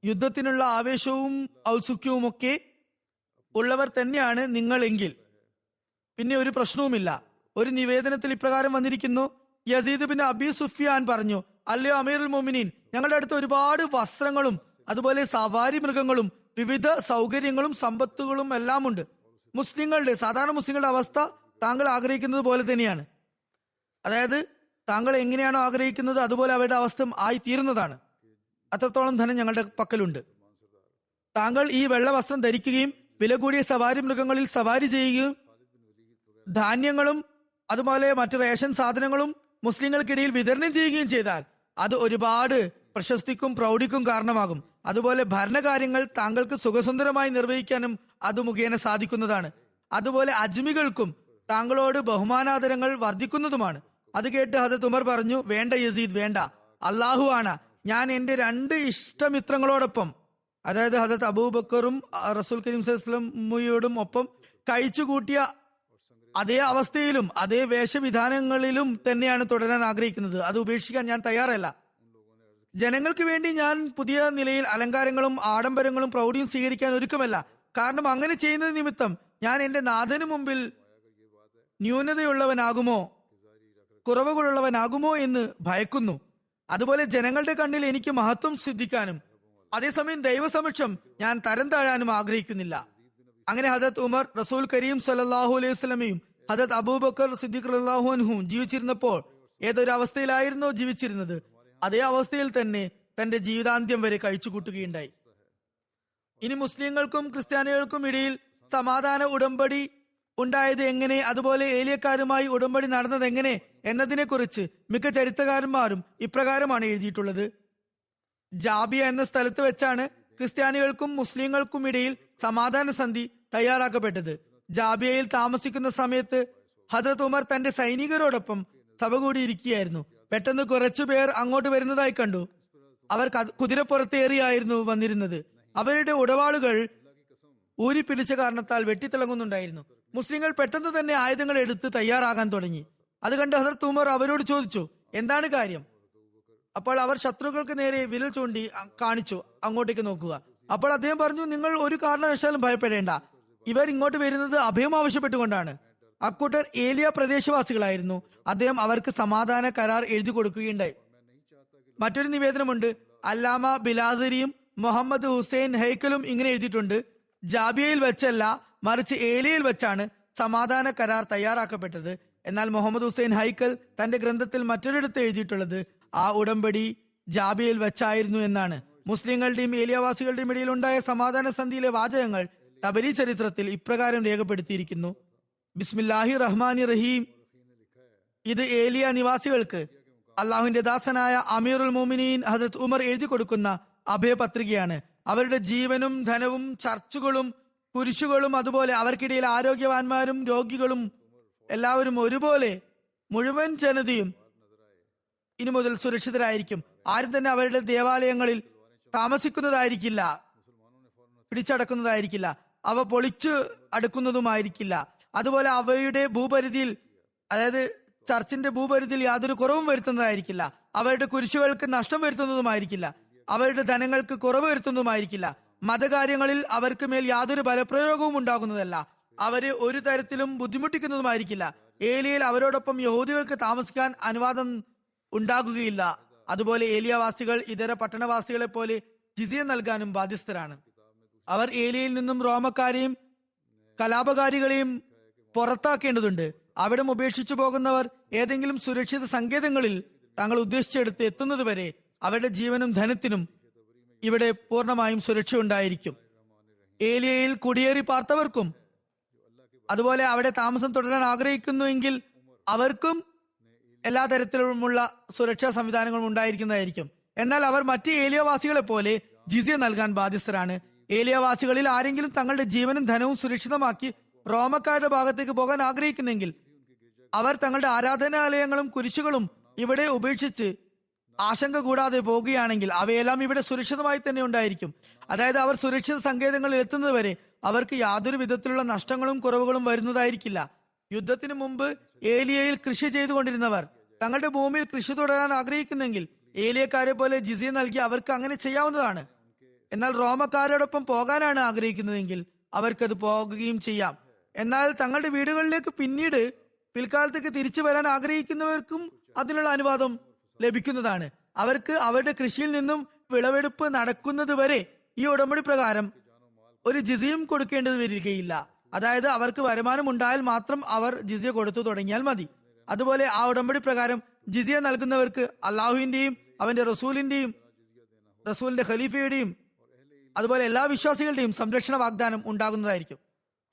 യുദ്ധത്തിനുള്ള ആവേശവും ഔത്സുക്യവും ഒക്കെ ഉള്ളവർ തന്നെയാണ് നിങ്ങളെങ്കിൽ പിന്നെ ഒരു പ്രശ്നവുമില്ല. ഒരു നിവേദനത്തിൽ ഇപ്രകാരം വന്നിരിക്കുന്നു, യസീദ് ബിൻ അബി സുഫിയാൻ പറഞ്ഞു, അല്ലയോ അമീറുൽ മോമിനീൻ, ഞങ്ങളുടെ അടുത്ത് ഒരുപാട് വസ്ത്രങ്ങളും അതുപോലെ സവാരി മൃഗങ്ങളും വിവിധ സൗകര്യങ്ങളും സമ്പത്തുകളും എല്ലാം ഉണ്ട്. സാധാരണ മുസ്ലിങ്ങളുടെ അവസ്ഥ താങ്കൾ ആഗ്രഹിക്കുന്നത് പോലെ തന്നെയാണ്. അതായത് താങ്കൾ എങ്ങനെയാണോ ആഗ്രഹിക്കുന്നത് അതുപോലെ അവരുടെ അവസ്ഥ ആയി തീരുന്നതാണ്. അത്രത്തോളം ധനം ഞങ്ങളുടെ പക്കലുണ്ട്. താങ്കൾ ഈ വെള്ള വസ്ത്രം ധരിക്കുകയും വില കൂടിയ സവാരി മൃഗങ്ങളിൽ സവാരി ചെയ്യുകയും ധാന്യങ്ങളും അതുപോലെ മറ്റു റേഷൻ സാധനങ്ങളും മുസ്ലിങ്ങൾക്കിടയിൽ വിതരണം ചെയ്യുകയും ചെയ്താൽ അത് ഒരുപാട് പ്രശസ്തിക്കും പ്രൗഢിക്കും കാരണമാകും. അതുപോലെ ഭരണകാര്യങ്ങൾ താങ്കൾക്ക് സുഖസുന്ദരമായി നിർവഹിക്കാനും അത് മുഖേന സാധിക്കുന്നതാണ്. അതുപോലെ അജ്മികൾക്കും താങ്കളോട് ബഹുമാനാദരങ്ങൾ വർദ്ധിക്കുന്നതുമാണ്. അത് കേട്ട് ഹദരത്ത് ഉമർ പറഞ്ഞു, വേണ്ട യസീദ്, വേണ്ട. അള്ളാഹു ആണ്, ഞാൻ എന്റെ 2 ഇഷ്ടമിത്രങ്ങളോടൊപ്പം, അതായത് ഹദരത്ത് അബൂബക്കറും റസൂൽ കരീം സല്ലല്ലാഹു അലൈഹി വസല്ലമയോടും ഒപ്പം കഴിച്ചുകൂട്ടിയ അതേ അവസ്ഥയിലും അതേ വേഷവിധാനങ്ങളിലും തന്നെയാണ് തുടരാൻ ആഗ്രഹിക്കുന്നത്. അത് ഉപേക്ഷിക്കാൻ ഞാൻ തയ്യാറല്ല. ജനങ്ങൾക്ക് വേണ്ടി ഞാൻ പുതിയ നിലയിൽ അലങ്കാരങ്ങളും ആഡംബരങ്ങളും പ്രൗഢിയും സ്വീകരിക്കാൻ ഒരുക്കമല്ല. കാരണം അങ്ങനെ ചെയ്യുന്നത് നിമിത്തം ഞാൻ എന്റെ നാഥന് മുമ്പിൽ ന്യൂനതയുള്ളവനാകുമോ, കുറവുകളുള്ളവനാകുമോ എന്ന് ഭയക്കുന്നു. അതുപോലെ ജനങ്ങളുടെ കണ്ണിൽ എനിക്ക് മഹത്വം സിദ്ധിക്കാനും അതേസമയം ദൈവസമക്ഷം ഞാൻ തരം താഴാനും ആഗ്രഹിക്കുന്നില്ല. അങ്ങനെ ഹദരത്ത് ഉമർ റസൂൽ കരീം സല്ലല്ലാഹു അലൈഹി വസല്ലമയും ഹദരത്ത് അബൂബക്കർ സിദ്ദീഖ് റളിയല്ലാഹു അൻഹും ജീവിച്ചിരുന്നപ്പോൾ ഏതൊരു അവസ്ഥയിലായിരുന്നോ ജീവിച്ചിരുന്നത് അതേ അവസ്ഥയിൽ തന്നെ തന്റെ ജീവിതാന്ത്യം വരെ കഴിച്ചു കൂട്ടുകയുണ്ടായി. ഇനി മുസ്ലിങ്ങൾക്കും ക്രിസ്ത്യാനികൾക്കും ഇടയിൽ സമാധാന ഉടമ്പടി ഉണ്ടായത് എങ്ങനെ, അതുപോലെ ഏലിയക്കാരുമായി ഉടമ്പടി നടന്നത് എങ്ങനെ എന്നതിനെ കുറിച്ച് മിക്ക ചരിത്രകാരന്മാരും ഇപ്രകാരമാണ് എഴുതിയിട്ടുള്ളത്. ജാബിയ എന്ന സ്ഥലത്ത് വെച്ചാണ് ക്രിസ്ത്യാനികൾക്കും മുസ്ലിങ്ങൾക്കും ഇടയിൽ സമാധാന സന്ധി തയ്യാറാക്കപ്പെട്ടത്. ജാബിയയിൽ താമസിക്കുന്ന സമയത്ത് ഹദരത്ത് ഉമർ തന്റെ സൈനികരോടൊപ്പം സഭ കൂടിയിരിക്കുകയായിരുന്നു. പെട്ടെന്ന് കുറച്ചുപേർ അങ്ങോട്ട് വരുന്നതായി കണ്ടു. അവർ കുതിരപ്പുറത്തേറിയായിരുന്നു വന്നിരുന്നത്. അവരുടെ ഉടവാളുകൾ ഊരിപ്പിടിച്ച കാരണത്താൽ വെട്ടിത്തിളങ്ങുന്നുണ്ടായിരുന്നു. മുസ്ലിങ്ങൾ പെട്ടെന്ന് തന്നെ ആയുധങ്ങൾ എടുത്ത് തയ്യാറാകാൻ തുടങ്ങി. അത് കണ്ട് ഹദരത്ത് ഉമർ അവരോട് ചോദിച്ചു, എന്താണ് കാര്യം? അപ്പോൾ അവർ ശത്രുക്കൾക്ക് നേരെ വിരൽ ചൂണ്ടി കാണിച്ചു, അങ്ങോട്ടേക്ക് നോക്കുക. അപ്പോൾ അദ്ദേഹം പറഞ്ഞു, നിങ്ങൾ ഒരു കാരണവശാലും ഭയപ്പെടേണ്ട, ഇവർ ഇങ്ങോട്ട് വരുന്നത് അഭയം ആവശ്യപ്പെട്ടുകൊണ്ടാണ്. അക്കൂട്ടർ ഏലിയ പ്രദേശവാസികളായിരുന്നു. അദ്ദേഹം അവർക്ക് സമാധാന കരാർ എഴുതി കൊടുക്കുകയുണ്ടായി. മറ്റൊരു നിവേദനമുണ്ട്, അല്ലാമ ബിലാദരിയും മുഹമ്മദ് ഹുസൈൻ ഹൈക്കലും ഇങ്ങനെ എഴുതിയിട്ടുണ്ട്, ജാബിയയിൽ വെച്ചല്ല മറിച്ച് ഏലിയയിൽ വെച്ചാണ് സമാധാന കരാർ തയ്യാറാക്കപ്പെട്ടത്. എന്നാൽ മുഹമ്മദ് ഹുസൈൻ ഹൈക്കൽ തന്റെ ഗ്രന്ഥത്തിൽ മറ്റൊരിടത്ത് എഴുതിയിട്ടുള്ളത് ആ ഉടമ്പടി ജാബിയയിൽ വെച്ചായിരുന്നു എന്നാണ്. മുസ്ലിങ്ങളുടെയും ഏലിയവാസികളുടെയും ഇടയിൽ ഉണ്ടായ സമാധാന സന്ധിയിലെ വാചകങ്ങൾ തബരി ചരിത്രത്തിൽ ഇപ്രകാരം രേഖപ്പെടുത്തിയിരിക്കുന്നു. ബിസ്മില്ലാഹി റഹ്മാനി റഹീം. ഇത് ഏലിയ നിവാസികൾക്ക് അള്ളാഹുവിന്റെ ദാസനായ അമീറുൽ മോമിനീൻ ഹസരത്ത് ഉമർ എഴുതി കൊടുക്കുന്ന അഭയപത്രികയാണ്. അവരുടെ ജീവനും ധനവും ചർച്ചുകളും കുരിശുകളും അതുപോലെ അവർക്കിടയിൽ ആരോഗ്യവാന്മാരും രോഗികളും എല്ലാവരും ഒരുപോലെ മുഴുവൻ ജനതയും ഇനി മുതൽ സുരക്ഷിതരായിരിക്കും. ആരും തന്നെ അവരുടെ ദേവാലയങ്ങളിൽ താമസിക്കുന്നതായിരിക്കില്ല, പിടിച്ചടക്കുന്നതായിരിക്കില്ല, അവ പൊളിച്ചു അടുക്കുന്നതുമായിരിക്കില്ല. അതുപോലെ അവയുടെ ഭൂപരിധിയിൽ, അതായത് ചർച്ചിന്റെ ഭൂപരിധിയിൽ യാതൊരു കുറവും വരുത്തുന്നതായിരിക്കില്ല. അവരുടെ കുരിശുകൾക്ക് നഷ്ടം വരുത്തുന്നതുമായിരിക്കില്ല. അവരുടെ ധനങ്ങൾക്ക് കുറവ് വരുത്തുന്നതുമായിരിക്കില്ല. മതകാര്യങ്ങളിൽ അവർക്ക് മേൽ യാതൊരു ബലപ്രയോഗവും ഉണ്ടാകുന്നതല്ല. അവരെ ഒരു തരത്തിലും ബുദ്ധിമുട്ടിക്കുന്നതുമായിരിക്കില്ല. ഏലിയയിൽ അവരോടൊപ്പം യഹൂദികൾക്ക് താമസിക്കാൻ അനുവാദം ഉണ്ടാകുകയില്ല. അതുപോലെ ഏലിയവാസികൾ ഇതര പട്ടണവാസികളെ പോലെ ജിസിയ നൽകാനും ബാധ്യസ്ഥരാണ്. അവർ ഏലിയയിൽ നിന്നും റോമക്കാരെയും കലാപകാരികളെയും പുറത്താക്കേണ്ടതുണ്ട്. അവിടെ ഉപേക്ഷിച്ചു പോകുന്നവർ ഏതെങ്കിലും സുരക്ഷിത സങ്കേതങ്ങളിൽ തങ്ങൾ ഉദ്ദേശിച്ചെടുത്ത് എത്തുന്നതുവരെ അവരുടെ ജീവനും ധനത്തിനും ഇവിടെ പൂർണ്ണമായും സുരക്ഷ ഉണ്ടായിരിക്കും. ഏലിയയിൽ കുടിയേറി പാർത്തവർക്കും അതുപോലെ അവിടെ താമസം തുടരാൻ ആഗ്രഹിക്കുന്നുവെങ്കിൽ അവർക്കും എല്ലാ തരത്തിലുമുള്ള സുരക്ഷാ സംവിധാനങ്ങളും ഉണ്ടായിരിക്കുന്നതായിരിക്കും. എന്നാൽ അവർ മറ്റ് ഏലിയവാസികളെ പോലെ ജിസിയ നൽകാൻ ബാധ്യസ്ഥരാണ്. ഏലിയവാസികളിൽ ആരെങ്കിലും തങ്ങളുടെ ജീവനും ധനവും സുരക്ഷിതമാക്കി റോമക്കാരുടെ ഭാഗത്തേക്ക് പോകാൻ ആഗ്രഹിക്കുന്നെങ്കിൽ അവർ തങ്ങളുടെ ആരാധനാലയങ്ങളും കുരിശുകളും ഇവിടെ ഉപേക്ഷിച്ച് ആശങ്ക കൂടാതെ പോകുകയാണെങ്കിൽ അവയെല്ലാം ഇവിടെ സുരക്ഷിതമായി തന്നെ ഉണ്ടായിരിക്കും. അതായത് അവർ സുരക്ഷിത സങ്കേതങ്ങളിൽ എത്തുന്നതുവരെ അവർക്ക് യാതൊരു വിധത്തിലുള്ള നഷ്ടങ്ങളും കുറവുകളും വരുന്നതായിരിക്കില്ല. യുദ്ധത്തിന് മുമ്പ് ഏലിയയിൽ കൃഷി ചെയ്തുകൊണ്ടിരുന്നവർ തങ്ങളുടെ ഭൂമിയിൽ കൃഷി തുടരാൻ ആഗ്രഹിക്കുന്നെങ്കിൽ ഏലിയക്കാരെ പോലെ ജിസിയ നൽകി അവർക്ക് അങ്ങനെ ചെയ്യാവുന്നതാണ്. എന്നാൽ റോമക്കാരോടൊപ്പം പോകാനാണ് ആഗ്രഹിക്കുന്നതെങ്കിൽ അവർക്കത് പോകുകയും ചെയ്യാം. എന്നാൽ തങ്ങളുടെ വീടുകളിലേക്ക് പിൽക്കാലത്തേക്ക് തിരിച്ചു വരാൻ ആഗ്രഹിക്കുന്നവർക്കും അതിനുള്ള അനുവാദം ലഭിക്കുന്നതാണ്. അവർക്ക് അവരുടെ കൃഷിയിൽ നിന്നും വിളവെടുപ്പ് നടക്കുന്നത് വരെ ഈ ഉടമ്പടി പ്രകാരം ഒരു ജിസിയും കൊടുക്കേണ്ടത് വരികയില്ല. അതായത് അവർക്ക് വരുമാനം ഉണ്ടായാൽ മാത്രം അവർ ജിസിയ കൊടുത്തു തുടങ്ങിയാൽ മതി. അതുപോലെ ആ ഉടമ്പടി പ്രകാരം ജിസിയ നൽകുന്നവർക്ക് അള്ളാഹുവിന്റെയും അവന്റെ റസൂലിന്റെ ഖലീഫയുടെയും അതുപോലെ എല്ലാ വിശ്വാസികളുടെയും സംരക്ഷണ വാഗ്ദാനം ഉണ്ടാകുന്നതായിരിക്കും.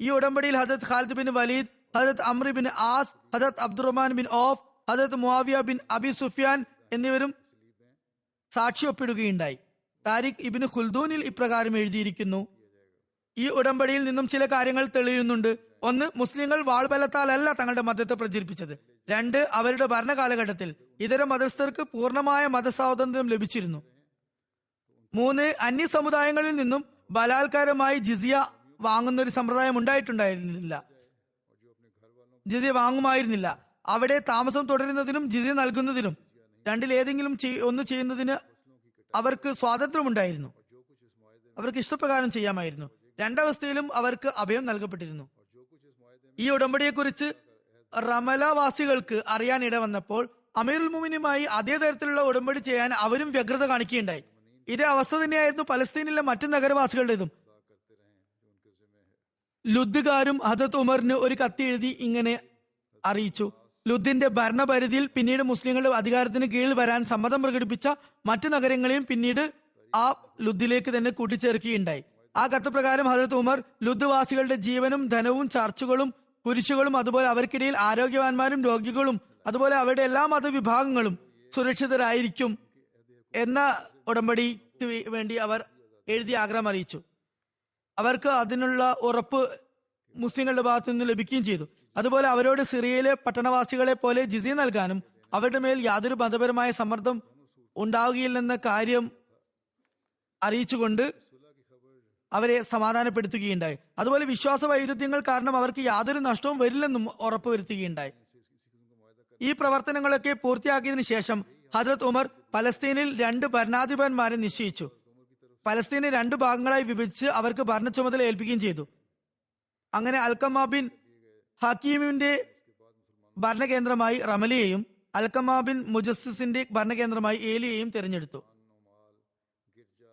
ഈ ഉടമ്പടിയിൽ ഹദരത്ത് ഖാലിദ് ബിൻ വലീദ്, ഹദരത്ത് അംർ ബിൻ ആസ്, ഹദരത്ത് അബ്ദുറഹ്മാൻ ബിൻ ഓഫ്, ഹദരത്ത് മുആവിയ ബിൻ അബി സുഫിയാൻ എന്നിവരും സാക്ഷി ഒപ്പിടുകയുണ്ടായി. താരിഖ് ഇബ്നു ഖുൽദൂനിൽ ഇപ്രകാരം എഴുതിയിരിക്കുന്നു: ഈ ഉടമ്പടിയിൽ നിന്നും ചില കാര്യങ്ങൾ തെളിയുന്നുണ്ട്. ഒന്ന്, മുസ്ലിങ്ങൾ വാൾബലത്താലല്ല തങ്ങളുടെ മതത്തെ പ്രചരിപ്പിച്ചത്. രണ്ട്, അവരുടെ ഭരണകാലഘട്ടത്തിൽ ഇതര മതസ്ഥർക്ക് പൂർണ്ണമായ മതസ്വാതന്ത്ര്യം ലഭിച്ചിരുന്നു. മൂന്ന്, അന്യ സമുദായങ്ങളിൽ നിന്നും ബലാത്കാരമായി ജിസിയ വാങ്ങുന്ന ഒരു സമ്പ്രദായം ജിസിയ വാങ്ങുമായിരുന്നില്ല. അവിടെ താമസം തുടരുന്നതിനും ജിസിയ നൽകുന്നതിനും രണ്ടിലേതെങ്കിലും ഒന്ന് ചെയ്യുന്നതിന് അവർക്ക് സ്വാതന്ത്ര്യമുണ്ടായിരുന്നു. അവർക്ക് ഇഷ്ടപ്രകാരം ചെയ്യാമായിരുന്നു. രണ്ടവസ്ഥയിലും അവർക്ക് അഭയം നൽകപ്പെട്ടിരുന്നു. ഈ ഉടമ്പടിയെക്കുറിച്ച് റമലവാസികൾക്ക് അറിയാൻ ഇടവന്നപ്പോൾ അമീറുൽ മുഅ്മിനീനുമായി അതേ തരത്തിലുള്ള ഉടമ്പടി ചെയ്യാൻ അവരും വ്യഗ്രത കാണിക്കുകയുണ്ടായി. ഇതേ അവസ്ഥ തന്നെയായിരുന്നു പലസ്തീനിലെ മറ്റു നഗരവാസികളുടേതും. ലുദ്ദുകാരും ഹദരത്ത് ഉമറിന് ഒരു കത്ത് എഴുതി ഇങ്ങനെ അറിയിച്ചു: ലുദ്ദിന്റെ ഭരണപരിധിയിൽ പിന്നീട് മുസ്ലിങ്ങളുടെ അധികാരത്തിന് കീഴിൽ വരാൻ സമ്മതം പ്രകടിപ്പിച്ച മറ്റു നഗരങ്ങളെയും പിന്നീട് ആ ലുദ്ദിലേക്ക് തന്നെ കൂട്ടിച്ചേർക്കുകയുണ്ടായി. ആ കത്ത് പ്രകാരം ഹദരത്ത് ഉമർ ലുദ് വാസികളുടെ ജീവനും ധനവും ചർച്ചുകളും കുരിശുകളും അതുപോലെ അവർക്കിടയിൽ ആരോഗ്യവാന്മാരും രോഗികളും അതുപോലെ അവരുടെ എല്ലാ മതവിഭാഗങ്ങളും സുരക്ഷിതരായിരിക്കും എന്ന ഉടമ്പടിക്ക് വേണ്ടി അവർ എഴുതി ആഗ്രഹം അറിയിച്ചു. അവർക്ക് അതിനുള്ള ഉറപ്പ് മുസ്ലിങ്ങളുടെ ഭാഗത്തു നിന്ന് ലഭിക്കുകയും ചെയ്തു. അതുപോലെ അവരോട് സിറിയയിലെ പട്ടണവാസികളെ പോലെ ജിസിയ നൽകാനും അവരുടെ മേൽ യാതൊരു മതപരമായ സമ്മർദ്ദം ഉണ്ടാവുകയില്ലെന്ന കാര്യം അറിയിച്ചുകൊണ്ട് അവരെ സമാധാനപ്പെടുത്തുകയുണ്ടായി. അതുപോലെ വിശ്വാസ വൈരുദ്ധ്യങ്ങൾ കാരണം അവർക്ക് യാതൊരു നഷ്ടവും വരില്ലെന്നും ഉറപ്പുവരുത്തുകയുണ്ടായി. ഈ പ്രവർത്തനങ്ങളൊക്കെ പൂർത്തിയാക്കിയതിനു ശേഷം ഹദ്രത്ത് ഉമർ പലസ്തീനിൽ 2 ഭരണാധിപന്മാരെ നിശ്ചയിച്ചു. പലസ്തീനെ 2 ഭാഗങ്ങളായി വിഭജിച്ച് അവർക്ക് ഭരണ ചുമതല ഏൽപ്പിക്കുകയും ചെയ്തു. അങ്ങനെ അൽക്കമ ബിൻ ഹക്കീമിന്റെ ഭരണകേന്ദ്രമായി റമലിയെയും അൽക്കമ ബിൻ മുജസ്സിസിന്റെ ഭരണകേന്ദ്രമായി ഏലിയെയും തിരഞ്ഞെടുത്തു.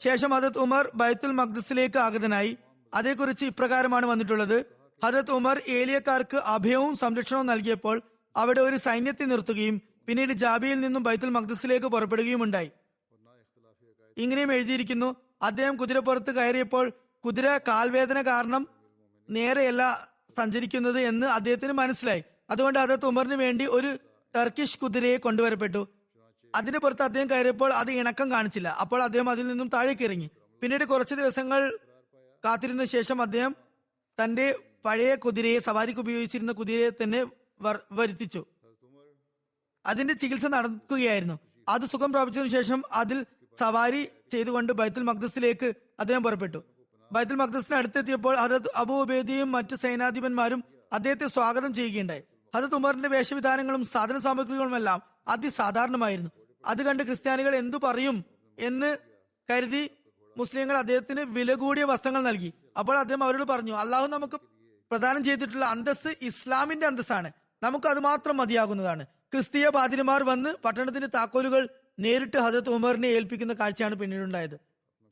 ശേഷം ഹദരത്ത് ഉമർ ബൈത്തുൽ മഖ്ദിസിലേക്ക് ആഗതനായി. അതേക്കുറിച്ച് ഇപ്രകാരമാണ് വന്നിട്ടുള്ളത്: ഹദരത്ത് ഉമർ ഏലിയക്കാർക്ക് അഭയവും സംരക്ഷണവും നൽകിയപ്പോൾ അവിടെ ഒരു സൈന്യത്തെ നിർത്തുകയും പിന്നീട് ജാബിയിൽ നിന്നും ബൈത്തുൽ മഖ്ദിസിലേക്ക് പുറപ്പെടുകയും ഉണ്ടായി. ഇങ്ങനെയും എഴുതിയിരിക്കുന്നു: അദ്ദേഹം കുതിരപ്പുറത്ത് കയറിയപ്പോൾ കുതിര കാൽവേദന കാരണം നേരെയല്ല സഞ്ചരിക്കുന്നത് എന്ന് അദ്ദേഹത്തിന് മനസ്സിലായി. അതുകൊണ്ട് ഹദരത്ത് ഉമറിന് വേണ്ടി ഒരു ടർക്കിഷ് കുതിരയെ കൊണ്ടുവരപ്പെട്ടു. അതിന് പുറത്ത് അദ്ദേഹം കയറിയപ്പോൾ അത് ഇണക്കം കാണിച്ചില്ല. അപ്പോൾ അദ്ദേഹം അതിൽ നിന്നും താഴേക്ക് ഇറങ്ങി. പിന്നീട് കുറച്ച് ദിവസങ്ങൾ കാത്തിരുന്ന ശേഷം അദ്ദേഹം തന്റെ പഴയ കുതിരയെ, സവാരിക്ക് ഉപയോഗിച്ചിരുന്ന കുതിരയെ തന്നെ വരുത്തിച്ചു. അതിന്റെ ചികിത്സ നടക്കുകയായിരുന്നു. അത് സുഖം പ്രാപിച്ചതിനു ശേഷം അതിൽ സവാരി ചെയ്തുകൊണ്ട് ബൈത്തുൽ മഖ്ദിസിലേക്ക് അദ്ദേഹം പുറപ്പെട്ടു. ബൈത്തുൽ മഖ്ദിസിന് അടുത്തെത്തിയപ്പോൾ ഹദരത്ത് അബൂ ഉബൈദയും മറ്റു സൈനാധിപന്മാരും അദ്ദേഹത്തെ സ്വാഗതം ചെയ്യുകയുണ്ടായി. ഹദരത്ത് ഉമറിന്റെ വേഷവിധാനങ്ങളും സാധന സാമഗ്രികളും എല്ലാം അതിസാധാരണമായിരുന്നു. അത് കണ്ട് ക്രിസ്ത്യാനികൾ എന്തു പറയും എന്ന് കരുതി മുസ്ലിങ്ങൾ അദ്ദേഹത്തിന് വില കൂടിയ വസ്ത്രങ്ങൾ നൽകി. അപ്പോൾ അദ്ദേഹം അവരോട് പറഞ്ഞു: അള്ളാഹു നമുക്ക് പ്രദാനം ചെയ്തിട്ടുള്ള അന്തസ്സ് ഇസ്ലാമിന്റെ അന്തസ്സാണ്. നമുക്ക് അത് മാത്രം മതിയാകുന്നതാണ്. ക്രിസ്തീയ പാതിരിമാർ വന്ന് പട്ടണത്തിന്റെ താക്കോലുകൾ നേരിട്ട് ഹദരത്ത് ഉമറിനെ ഏൽപ്പിക്കുന്ന കാഴ്ചയാണ് പിന്നീടുണ്ടായത്.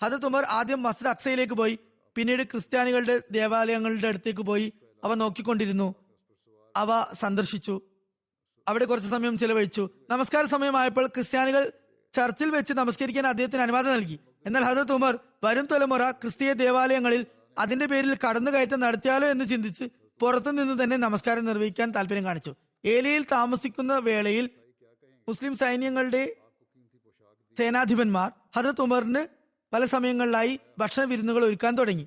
ഹദരത്ത് ഉമർ ആദ്യം മസ്ജിദ് അക്സയിലേക്ക് പോയി. പിന്നീട് ക്രിസ്ത്യാനികളുടെ ദേവാലയങ്ങളുടെ അടുത്തേക്ക് പോയി അവ നോക്കിക്കൊണ്ടിരുന്നു. അവ സന്ദർശിച്ചു. അവിടെ കുറച്ച് സമയം ചെലവഴിച്ചു. നമസ്കാര സമയമായപ്പോൾ ക്രിസ്ത്യാനികൾ ചർച്ചിൽ വെച്ച് നമസ്കരിക്കാൻ അദ്ദേഹത്തിന് അനുവാദം നൽകി. എന്നാൽ ഹദരത്ത് ഉമർ വരും തലമുറ ക്രിസ്തീയ ദേവാലയങ്ങളിൽ അതിന്റെ പേരിൽ കടന്നുകയറ്റം നടത്തിയാലോ എന്ന് ചിന്തിച്ച് പുറത്തു നിന്ന് തന്നെ നമസ്കാരം നിർവഹിക്കാൻ താല്പര്യം കാണിച്ചു. ഏലിയയിൽ താമസിക്കുന്ന വേളയിൽ മുസ്ലിം സൈന്യങ്ങളുടെ സേനാധിപന്മാർ ഹദരത്ത് ഉമറിന് പല സമയങ്ങളിലായി ഭക്ഷണ വിരുന്നുകൾ ഒരുക്കാൻ തുടങ്ങി.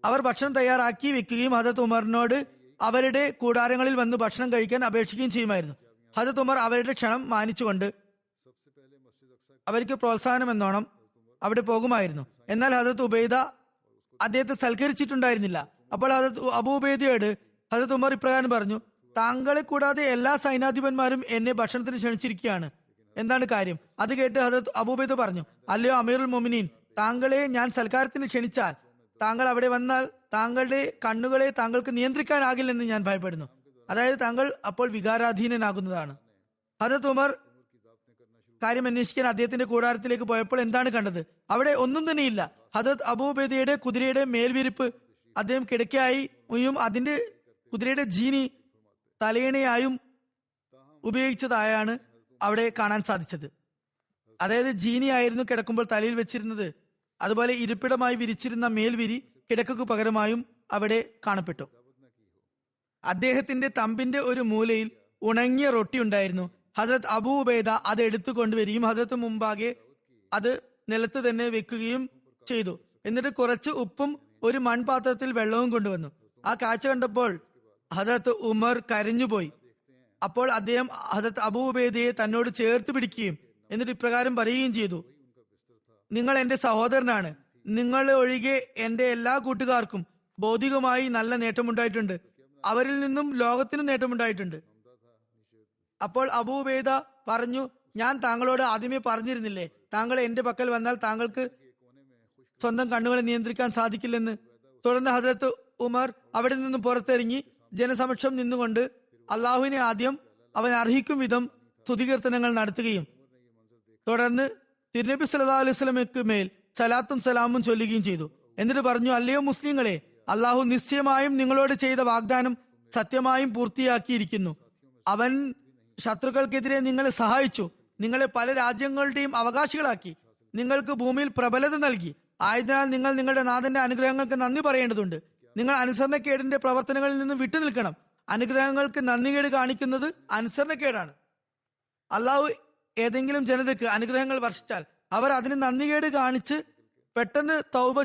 അവർ ഭക്ഷണം തയ്യാറാക്കി വെക്കുകയും ഹദരത്ത് ഉമറിനോട് അവരുടെ കൂടാരങ്ങളിൽ വന്ന് ഭക്ഷണം കഴിക്കാൻ അപേക്ഷിക്കുകയും ചെയ്യുമായിരുന്നു. ഹജരത്ത് ഉമർ അവരുടെ ക്ഷണം മാനിച്ചുകൊണ്ട് അവർക്ക് പ്രോത്സാഹനം എന്നോണം അവിടെ പോകുമായിരുന്നു. എന്നാൽ ഹജരത്ത് ഉബൈദ അദ്ദേഹത്തെ സൽക്കരിച്ചിട്ടുണ്ടായിരുന്നില്ല. അപ്പോൾ ഹജരത്ത് അബൂ ഉബൈദയോട് ഹജരത്ത് ഉമർ ഇപ്രകാരം പറഞ്ഞു, താങ്കളെ കൂടാതെ എല്ലാ സൈനാധിപന്മാരും എന്നെ ഭക്ഷണത്തിന് ക്ഷണിച്ചിരിക്കുകയാണ്, എന്താണ് കാര്യം? അത് കേട്ട് ഹജരത്ത് അബൂ ഉബൈദ പറഞ്ഞു, അല്ലയോ അമീറുൽ മുഅ്മിനീൻ, താങ്കളെ ഞാൻ സൽക്കാരത്തിന് ക്ഷണിച്ചാൽ താങ്കൾ അവിടെ വന്നാൽ താങ്കളുടെ കണ്ണുകളെ താങ്കൾക്ക് നിയന്ത്രിക്കാനാകില്ലെന്ന് ഞാൻ ഭയപ്പെടുന്നു. അതായത് താങ്കൾ അപ്പോൾ വികാരാധീനനാകുന്നതാണ്. ഹജരത്ത് ഉമർ കാര്യം അന്വേഷിക്കാൻ അദ്ദേഹത്തിന്റെ കൂടാരത്തിലേക്ക് പോയപ്പോൾ എന്താണ് കണ്ടത്? അവിടെ ഒന്നും തന്നെയില്ല. ഹജരത്ത് അബൂ ഉബൈദയുടെ കുതിരയുടെ മേൽവിരിപ്പ് അദ്ദേഹം കിടക്കയായും അതിന്റെ കുതിരയുടെ ജീനി തലയണയായും ഉപയോഗിച്ചതായാണ് അവിടെ കാണാൻ സാധിച്ചത്. അതായത് ജീനി ആയിരുന്നു കിടക്കുമ്പോൾ തലയിൽ വെച്ചിരുന്നത്. അതുപോലെ ഇരിപ്പിടമായി വിരിച്ചിരുന്ന മേൽവിരി കിടക്കു പകരമായും അവിടെ കാണപ്പെട്ടു. അദ്ദേഹത്തിന്റെ തമ്പിന്റെ ഒരു മൂലയിൽ ഉണങ്ങിയ റൊട്ടി ഉണ്ടായിരുന്നു. ഹജരത്ത് അബൂ ഉബൈദ അത് എടുത്തു കൊണ്ടുവരികയും ഹജരത്ത് മുമ്പാകെ അത് നിലത്ത് തന്നെ വെക്കുകയും ചെയ്തു. എന്നിട്ട് കുറച്ച് ഉപ്പും ഒരു മൺപാത്രത്തിൽ വെള്ളവും കൊണ്ടുവന്നു. ആ കാഴ്ച കണ്ടപ്പോൾ ഹജരത്ത് ഉമർ കരഞ്ഞുപോയി. അപ്പോൾ അദ്ദേഹം ഹജരത്ത് അബൂ ഉബൈദയെ തന്നോട് ചേർത്ത് പിടിക്കുകയും എന്നിട്ട് ഇപ്രകാരം പറയുകയും ചെയ്തു, നിങ്ങൾ എന്റെ സഹോദരനാണ്. നിങ്ങൾ ഒഴികെ എന്റെ എല്ലാ കൂട്ടുകാർക്കും ഭൗതികമായി നല്ല നേട്ടമുണ്ടായിട്ടുണ്ട്. അവരിൽ നിന്നും ലോകത്തിനും നേട്ടമുണ്ടായിട്ടുണ്ട്. അപ്പോൾ അബൂ ഉബൈദ പറഞ്ഞു, ഞാൻ താങ്കളോട് ആദ്യമേ പറഞ്ഞിരുന്നില്ലേ, താങ്കൾ എന്റെ പക്കൽ വന്നാൽ താങ്കൾക്ക് സ്വന്തം കണ്ണുകളെ നിയന്ത്രിക്കാൻ സാധിക്കില്ലെന്ന്. തുടർന്ന് ഹജരത്ത് ഉമർ അവിടെ നിന്നും പുറത്തിറങ്ങി ജനസമക്ഷം നിന്നുകൊണ്ട് അള്ളാഹുവിനെ ആദ്യം അവൻ അർഹിക്കും വിധം സ്തുതികീർത്തനങ്ങൾ നടത്തുകയും തുടർന്ന് തിരുനബി സല്ലല്ലാഹു അലൈഹി വസല്ലമയ്ക്ക് മേൽ സലാത്തും സലാമും ചൊല്ലുകയും ചെയ്തു. എന്നിട്ട് പറഞ്ഞു, അല്ലയോ മുസ്ലിങ്ങളെ, അള്ളാഹു നിശ്ചയമായും നിങ്ങളോട് ചെയ്ത വാഗ്ദാനം സത്യമായും പൂർത്തിയാക്കിയിരിക്കുന്നു. അവൻ ശത്രുക്കൾക്കെതിരെ നിങ്ങളെ സഹായിച്ചു, നിങ്ങളെ പല രാജ്യങ്ങളുടെയും അവകാശികളാക്കി, നിങ്ങൾക്ക് ഭൂമിയിൽ പ്രബലത നൽകി. ആയതിനാൽ നിങ്ങൾ നിങ്ങളുടെ നാഥന്റെ അനുഗ്രഹങ്ങൾക്ക് നന്ദി പറയേണ്ടതുണ്ട്. നിങ്ങൾ അനുസരണക്കേടിന്റെ പ്രവർത്തനങ്ങളിൽ നിന്ന് വിട്ടുനിൽക്കണം. അനുഗ്രഹങ്ങൾക്ക് നന്ദികേട് കാണിക്കുന്നത് അനുസരണക്കേടാണ്. അള്ളാഹു ഏതെങ്കിലും ജനതയ്ക്ക് അനുഗ്രഹങ്ങൾ വർഷിച്ചാൽ അവർ അതിന് നന്ദികേട് കാണിച്ച് പെട്ടെന്ന് തൗബ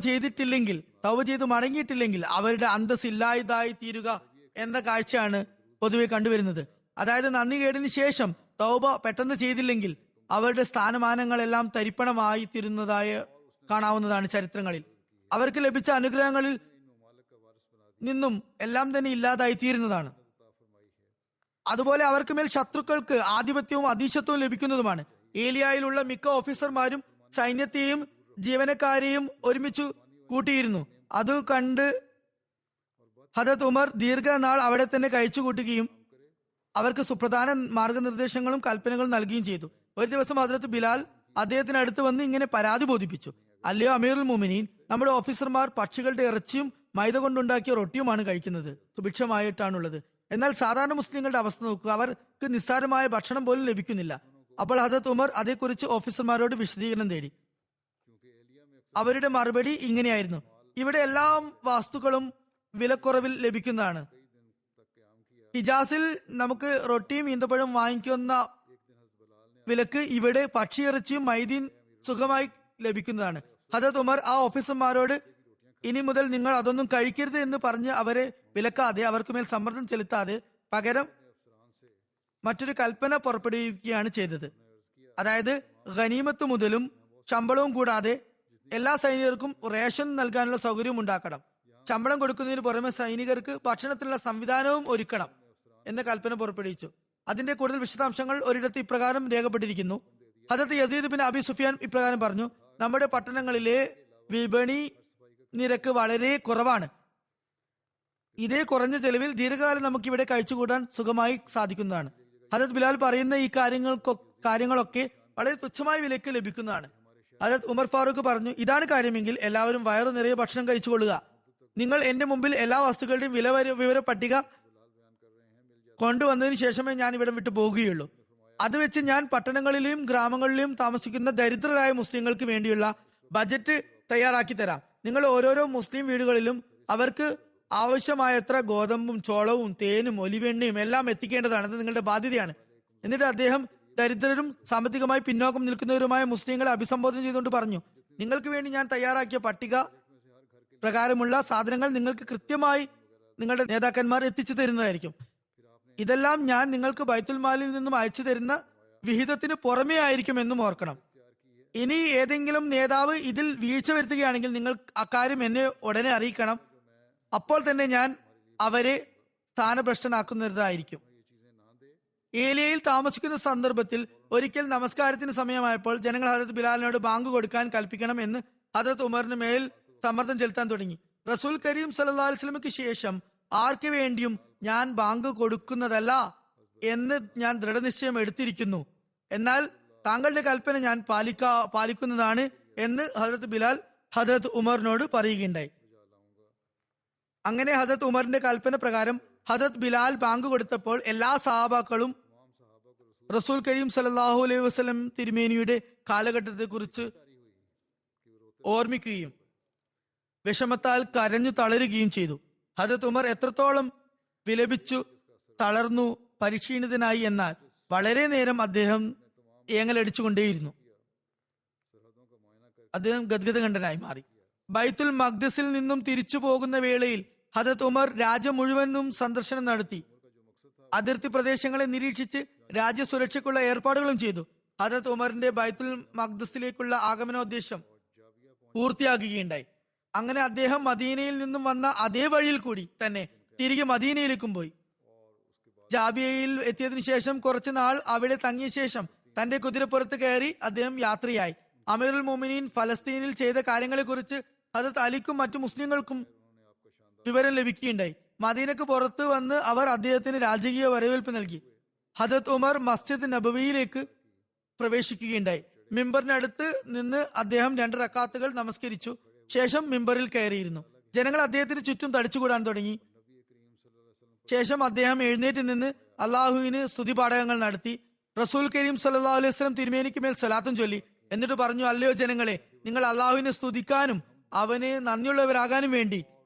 ചെയ്ത് മടങ്ങിയിട്ടില്ലെങ്കിൽ അവരുടെ അന്തസ് ഇല്ലാതായി തീരുക എന്ന കാഴ്ചയാണ് പൊതുവെ കണ്ടുവരുന്നത്. അതായത് നന്ദികേടിന് ശേഷം തൗബ പെട്ടെന്ന് ചെയ്തില്ലെങ്കിൽ അവരുടെ സ്ഥാനമാനങ്ങളെല്ലാം തരിപ്പണമായി തീരുന്നതായി കാണാവുന്നതാണ് ചരിത്രങ്ങളിൽ. അവർക്ക് ലഭിച്ച അനുഗ്രഹങ്ങളിൽ നിന്നും എല്ലാം തന്നെ ഇല്ലാതായി തീരുന്നതാണ്. അതുപോലെ അവർക്ക് മേൽ ശത്രുക്കൾക്ക് ആധിപത്യവും അധീശത്വവും ലഭിക്കുന്നതുമാണ്. ഏലിയായിലുള്ള മിക്ക ഓഫീസർമാരും സൈന്യത്തെയും ജീവനക്കാരെയും ഒരുമിച്ചു കൂട്ടിയിരുന്നു. അത് കണ്ട് ഹദരത്ത് ഉമർ ദീർഘനാൾ അവിടെ തന്നെ കഴിച്ചു കൂട്ടുകയും അവർക്ക് സുപ്രധാന മാർഗനിർദ്ദേശങ്ങളും കൽപ്പനകളും നൽകുകയും ചെയ്തു. ഒരു ദിവസം ഹദരത്ത് ബിലാൽ അദ്ദേഹത്തിനടുത്ത് വന്ന് ഇങ്ങനെ പരാതി ബോധിപ്പിച്ചു, അല്ലയോ അമീറുൽ മുഅ്മിനീൻ, നമ്മുടെ ഓഫീസർമാർ പക്ഷികളുടെ ഇറച്ചിയും മൈദ കൊണ്ടുണ്ടാക്കിയ റൊട്ടിയുമാണ് കഴിക്കുന്നത്, സുഭിക്ഷമായിട്ടാണുള്ളത്. എന്നാൽ സാധാരണ മുസ്ലിങ്ങളുടെ അവസ്ഥ നോക്കുക, അവർക്ക് നിസ്സാരമായ ഭക്ഷണം പോലും ലഭിക്കുന്നില്ല. അപ്പോൾ ഹദരത്ത് ഉമർ അതേക്കുറിച്ച് ഓഫീസർമാരോട് വിശദീകരണം തേടി. അവരുടെ മറുപടി ഇങ്ങനെയായിരുന്നു, ഇവിടെ എല്ലാ വസ്തുക്കളും വിലക്കുറവിൽ ലഭിക്കുന്നതാണ്. ഹിജാസിൽ നമുക്ക് റൊട്ടിയും ഈന്തപ്പഴം വാങ്ങിക്കുന്ന വിലക്ക് ഇവിടെ പക്ഷിയിറച്ചിയും മൈദീൻ സുഖമായി ലഭിക്കുന്നതാണ്. ഹദരത്ത് ഉമർ ആ ഓഫീസർമാരോട് ഇനി മുതൽ നിങ്ങൾ അതൊന്നും കഴിക്കരുത് എന്ന് പറഞ്ഞ് അവരെ വിലക്കാതെ അവർക്ക് മേൽ സമ്മർദ്ദം ചെലുത്താതെ പകരം മറ്റൊരു കൽപ്പന പുറപ്പെടുവിക്കുകയാണ് ചെയ്തത്. അതായത് ഗനീമത്ത് മുതലും ശമ്പളവും കൂടാതെ എല്ലാ സൈനികർക്കും റേഷൻ നൽകാനുള്ള സൗകര്യവും ഉണ്ടാക്കണം. ശമ്പളം കൊടുക്കുന്നതിന് പുറമെ സൈനികർക്ക് ഭക്ഷണത്തിനുള്ള സംവിധാനവും ഒരുക്കണം എന്ന കൽപ്പന പുറപ്പെടുവിച്ചു. അതിന്റെ കൂടുതൽ വിശദാംശങ്ങൾ ഒരിടത്ത് ഇപ്രകാരം രേഖപ്പെട്ടിരിക്കുന്നു. ഹദരത്ത് യസീദ് ബിൻ അബി സുഫിയാൻ ഇപ്രകാരം പറഞ്ഞു, നമ്മുടെ പട്ടണങ്ങളിലെ വിപണി നിരക്ക് വളരെ കുറവാണ്. ഇതേ കുറഞ്ഞ ചെലവിൽ ദീർഘകാലം നമുക്ക് ഇവിടെ കഴിച്ചുകൂടാൻ സുഖമായി സാധിക്കുന്നതാണ്. ഹദരത്ത് ബിലാൽ പറയുന്ന ഈ കാര്യങ്ങളൊക്കെ വളരെ തുച്ഛമായ വിലയ്ക്ക് ലഭിക്കുന്നതാണ്. ഹദരത്ത് ഉമർ ഫാറൂഖ് പറഞ്ഞു, ഇതാണ് കാര്യമെങ്കിൽ എല്ലാവരും വയറു നിറയെ ഭക്ഷണം കഴിച്ചുകൊള്ളുക. നിങ്ങൾ എന്റെ മുമ്പിൽ എല്ലാ വസ്തുക്കളുടെയും വിവര പട്ടിക കൊണ്ടുവന്നതിന് ശേഷമേ ഞാൻ ഇവിടം വിട്ടു പോകുകയുള്ളൂ. അത് വെച്ച് ഞാൻ പട്ടണങ്ങളിലെയും ഗ്രാമങ്ങളിലെയും താമസിക്കുന്ന ദരിദ്രരായ മുസ്ലിങ്ങൾക്ക് വേണ്ടിയുള്ള ബജറ്റ് തയ്യാറാക്കി തരാം. നിങ്ങൾ ഓരോരോ മുസ്ലിം വീടുകളിലും അവർക്ക് ആവശ്യമായത്ര ഗോതമ്പും ചോളവും തേനും ഒലിവെണ്ണയും എല്ലാം എത്തിക്കേണ്ടതാണ്. അത് നിങ്ങളുടെ ബാധ്യതയാണ്. എന്നിട്ട് അദ്ദേഹം ദരിദ്രരും സാമ്പത്തികമായി പിന്നോക്കം നിൽക്കുന്നവരുമായ മുസ്ലിങ്ങളെ അഭിസംബോധന ചെയ്തുകൊണ്ട് പറഞ്ഞു, നിങ്ങൾക്ക് വേണ്ടി ഞാൻ തയ്യാറാക്കിയ പട്ടിക പ്രകാരമുള്ള സാധനങ്ങൾ നിങ്ങൾക്ക് കൃത്യമായി നിങ്ങളുടെ നേതാക്കന്മാർ എത്തിച്ചു തരുന്നതായിരിക്കും. ഇതെല്ലാം ഞാൻ നിങ്ങൾക്ക് ബൈത്തുൽ മാലിൽ നിന്നും അയച്ചു തരുന്ന വിഹിതത്തിന് പുറമേ ആയിരിക്കും എന്നും ഓർക്കണം. ഇനി ഏതെങ്കിലും നേതാവ് ഇതിൽ വീഴ്ച വരുത്തുകയാണെങ്കിൽ നിങ്ങൾ അക്കാര്യം എന്നെ ഉടനെ അറിയിക്കണം. അപ്പോൾ തന്നെ ഞാൻ അവരെ സ്ഥാനഭ്രഷ്ടനാക്കുന്നതായിരിക്കും. ഏലിയയിൽ താമസിക്കുന്ന സന്ദർഭത്തിൽ ഒരിക്കൽ നമസ്കാരത്തിന് സമയമായപ്പോൾ ജനങ്ങൾ ഹദരത്ത് ബിലാലിനോട് ബാങ്ക് കൊടുക്കാൻ കൽപ്പിക്കണം എന്ന് ഹദരത്ത് ഉമറിന് മേൽ സമ്മർദ്ദം ചെലുത്താൻ തുടങ്ങി. റസൂൽ കരീം സല്ലല്ലാഹു അലൈഹി വസല്ലമയ്ക്ക് ശേഷം ആർക്ക് വേണ്ടിയും ഞാൻ ബാങ്ക് കൊടുക്കുന്നതല്ല എന്ന് ഞാൻ ദൃഢനിശ്ചയം എടുത്തിരിക്കുന്നു. എന്നാൽ താങ്കളുടെ കൽപ്പന ഞാൻ പാലിക്കുന്നതാണ് എന്ന് ഹദരത്ത് ബിലാൽ ഹദരത്ത് ഉമറിനോട് പറയുകയുണ്ടായി. അങ്ങനെ ഹദരത്ത് ഉമറിന്റെ കൽപ്പന പ്രകാരം ഹദരത്ത് ബിലാൽ ബാങ്ക് കൊടുത്തപ്പോൾ എല്ലാ സഹാബാക്കളും റസൂൽ കരീം സല്ലല്ലാഹു അലൈഹി വസല്ലം തിരുമേനിയുടെ കാലഘട്ടത്തെ കുറിച്ച് ഓർമ്മിക്കുകയും വിഷമത്താൽ കരഞ്ഞു തളരുകയും ചെയ്തു. ഹദരത്ത് ഉമർ എത്രത്തോളം വിലപിച്ചു തളർന്നു പരിക്ഷീണിതനായി എന്നാൽ വളരെ നേരം അദ്ദേഹം ഏങ്ങലടിച്ചുകൊണ്ടേയിരുന്നു. അദ്ദേഹം ഗദ്ഗദകണ്ഠനായി മാറി. ബൈത്തുൽ മഖ്ദിസിൽ നിന്നും തിരിച്ചു പോകുന്ന വേളയിൽ ഹദരത്ത് ഉമർ രാജ്യം മുഴുവനും സന്ദർശനം നടത്തി. അതിർത്തി പ്രദേശങ്ങളെ നിരീക്ഷിച്ച് രാജ്യസുരക്ഷയ്ക്കുള്ള ഏർപ്പാടുകളും ചെയ്തു. ഹദരത്ത് ഉമറിന്റെ ബൈത്തുൽ മഖ്ദിസിലേക്കുള്ള ആഗമനോദ്ദേശം പൂർത്തിയാക്കുകയുണ്ടായി. അങ്ങനെ അദ്ദേഹം മദീനയിൽ നിന്നും വന്ന അതേ വഴിയിൽ കൂടി തന്നെ തിരികെ മദീനയിലേക്കും പോയി. ജാബിയയിൽ എത്തിയതിനു ശേഷം കുറച്ചു നാൾ അവിടെ തങ്ങിയ ശേഷം തന്റെ കുതിരപ്പുറത്ത് കയറി അദ്ദേഹം യാത്രയായി. അമീറുൽ മുഅ്മിനീൻ ഫലസ്തീനിൽ ചെയ്ത കാര്യങ്ങളെക്കുറിച്ച് ഹദരത്ത് അലിക്കും മറ്റു മുസ്ലിങ്ങൾക്കും വിവരം ലഭിക്കുകയുണ്ടായി. മദീനക്ക് പുറത്ത് വന്ന് അവർ അദ്ദേഹത്തിന് രാജകീയ വരവേൽപ്പ് നൽകി. ഹദരത്ത് ഉമർ മസ്ജിദ് നബവിയിലേക്ക് പ്രവേശിക്കുകയുണ്ടായി. മിമ്പറിനടുത്ത് നിന്ന് അദ്ദേഹം 2 റക്അത്തുകൾ നമസ്കരിച്ചു. ശേഷം മിമ്പറിൽ കയറിയിരുന്നു. ജനങ്ങൾ അദ്ദേഹത്തിന് ചുറ്റും തടിച്ചുകൂടാൻ തുടങ്ങി. ശേഷം അദ്ദേഹം എഴുന്നേറ്റ് നിന്ന് അള്ളാഹുവിന് സ്തുതിപാഠകങ്ങൾ നടത്തി. റസൂൽ കരീം സല്ലല്ലാഹു അലൈഹി വസല്ലം തിരുമേനിക്ക് മേൽ സ്വലാത്തും ചൊല്ലി. എന്നിട്ട് പറഞ്ഞു, അല്ലയോ ജനങ്ങളെ, നിങ്ങൾ അള്ളാഹുവിനെ സ്തുതിക്കാനും അവന് നന്ദിയുള്ളവരാകാനും വേണ്ടി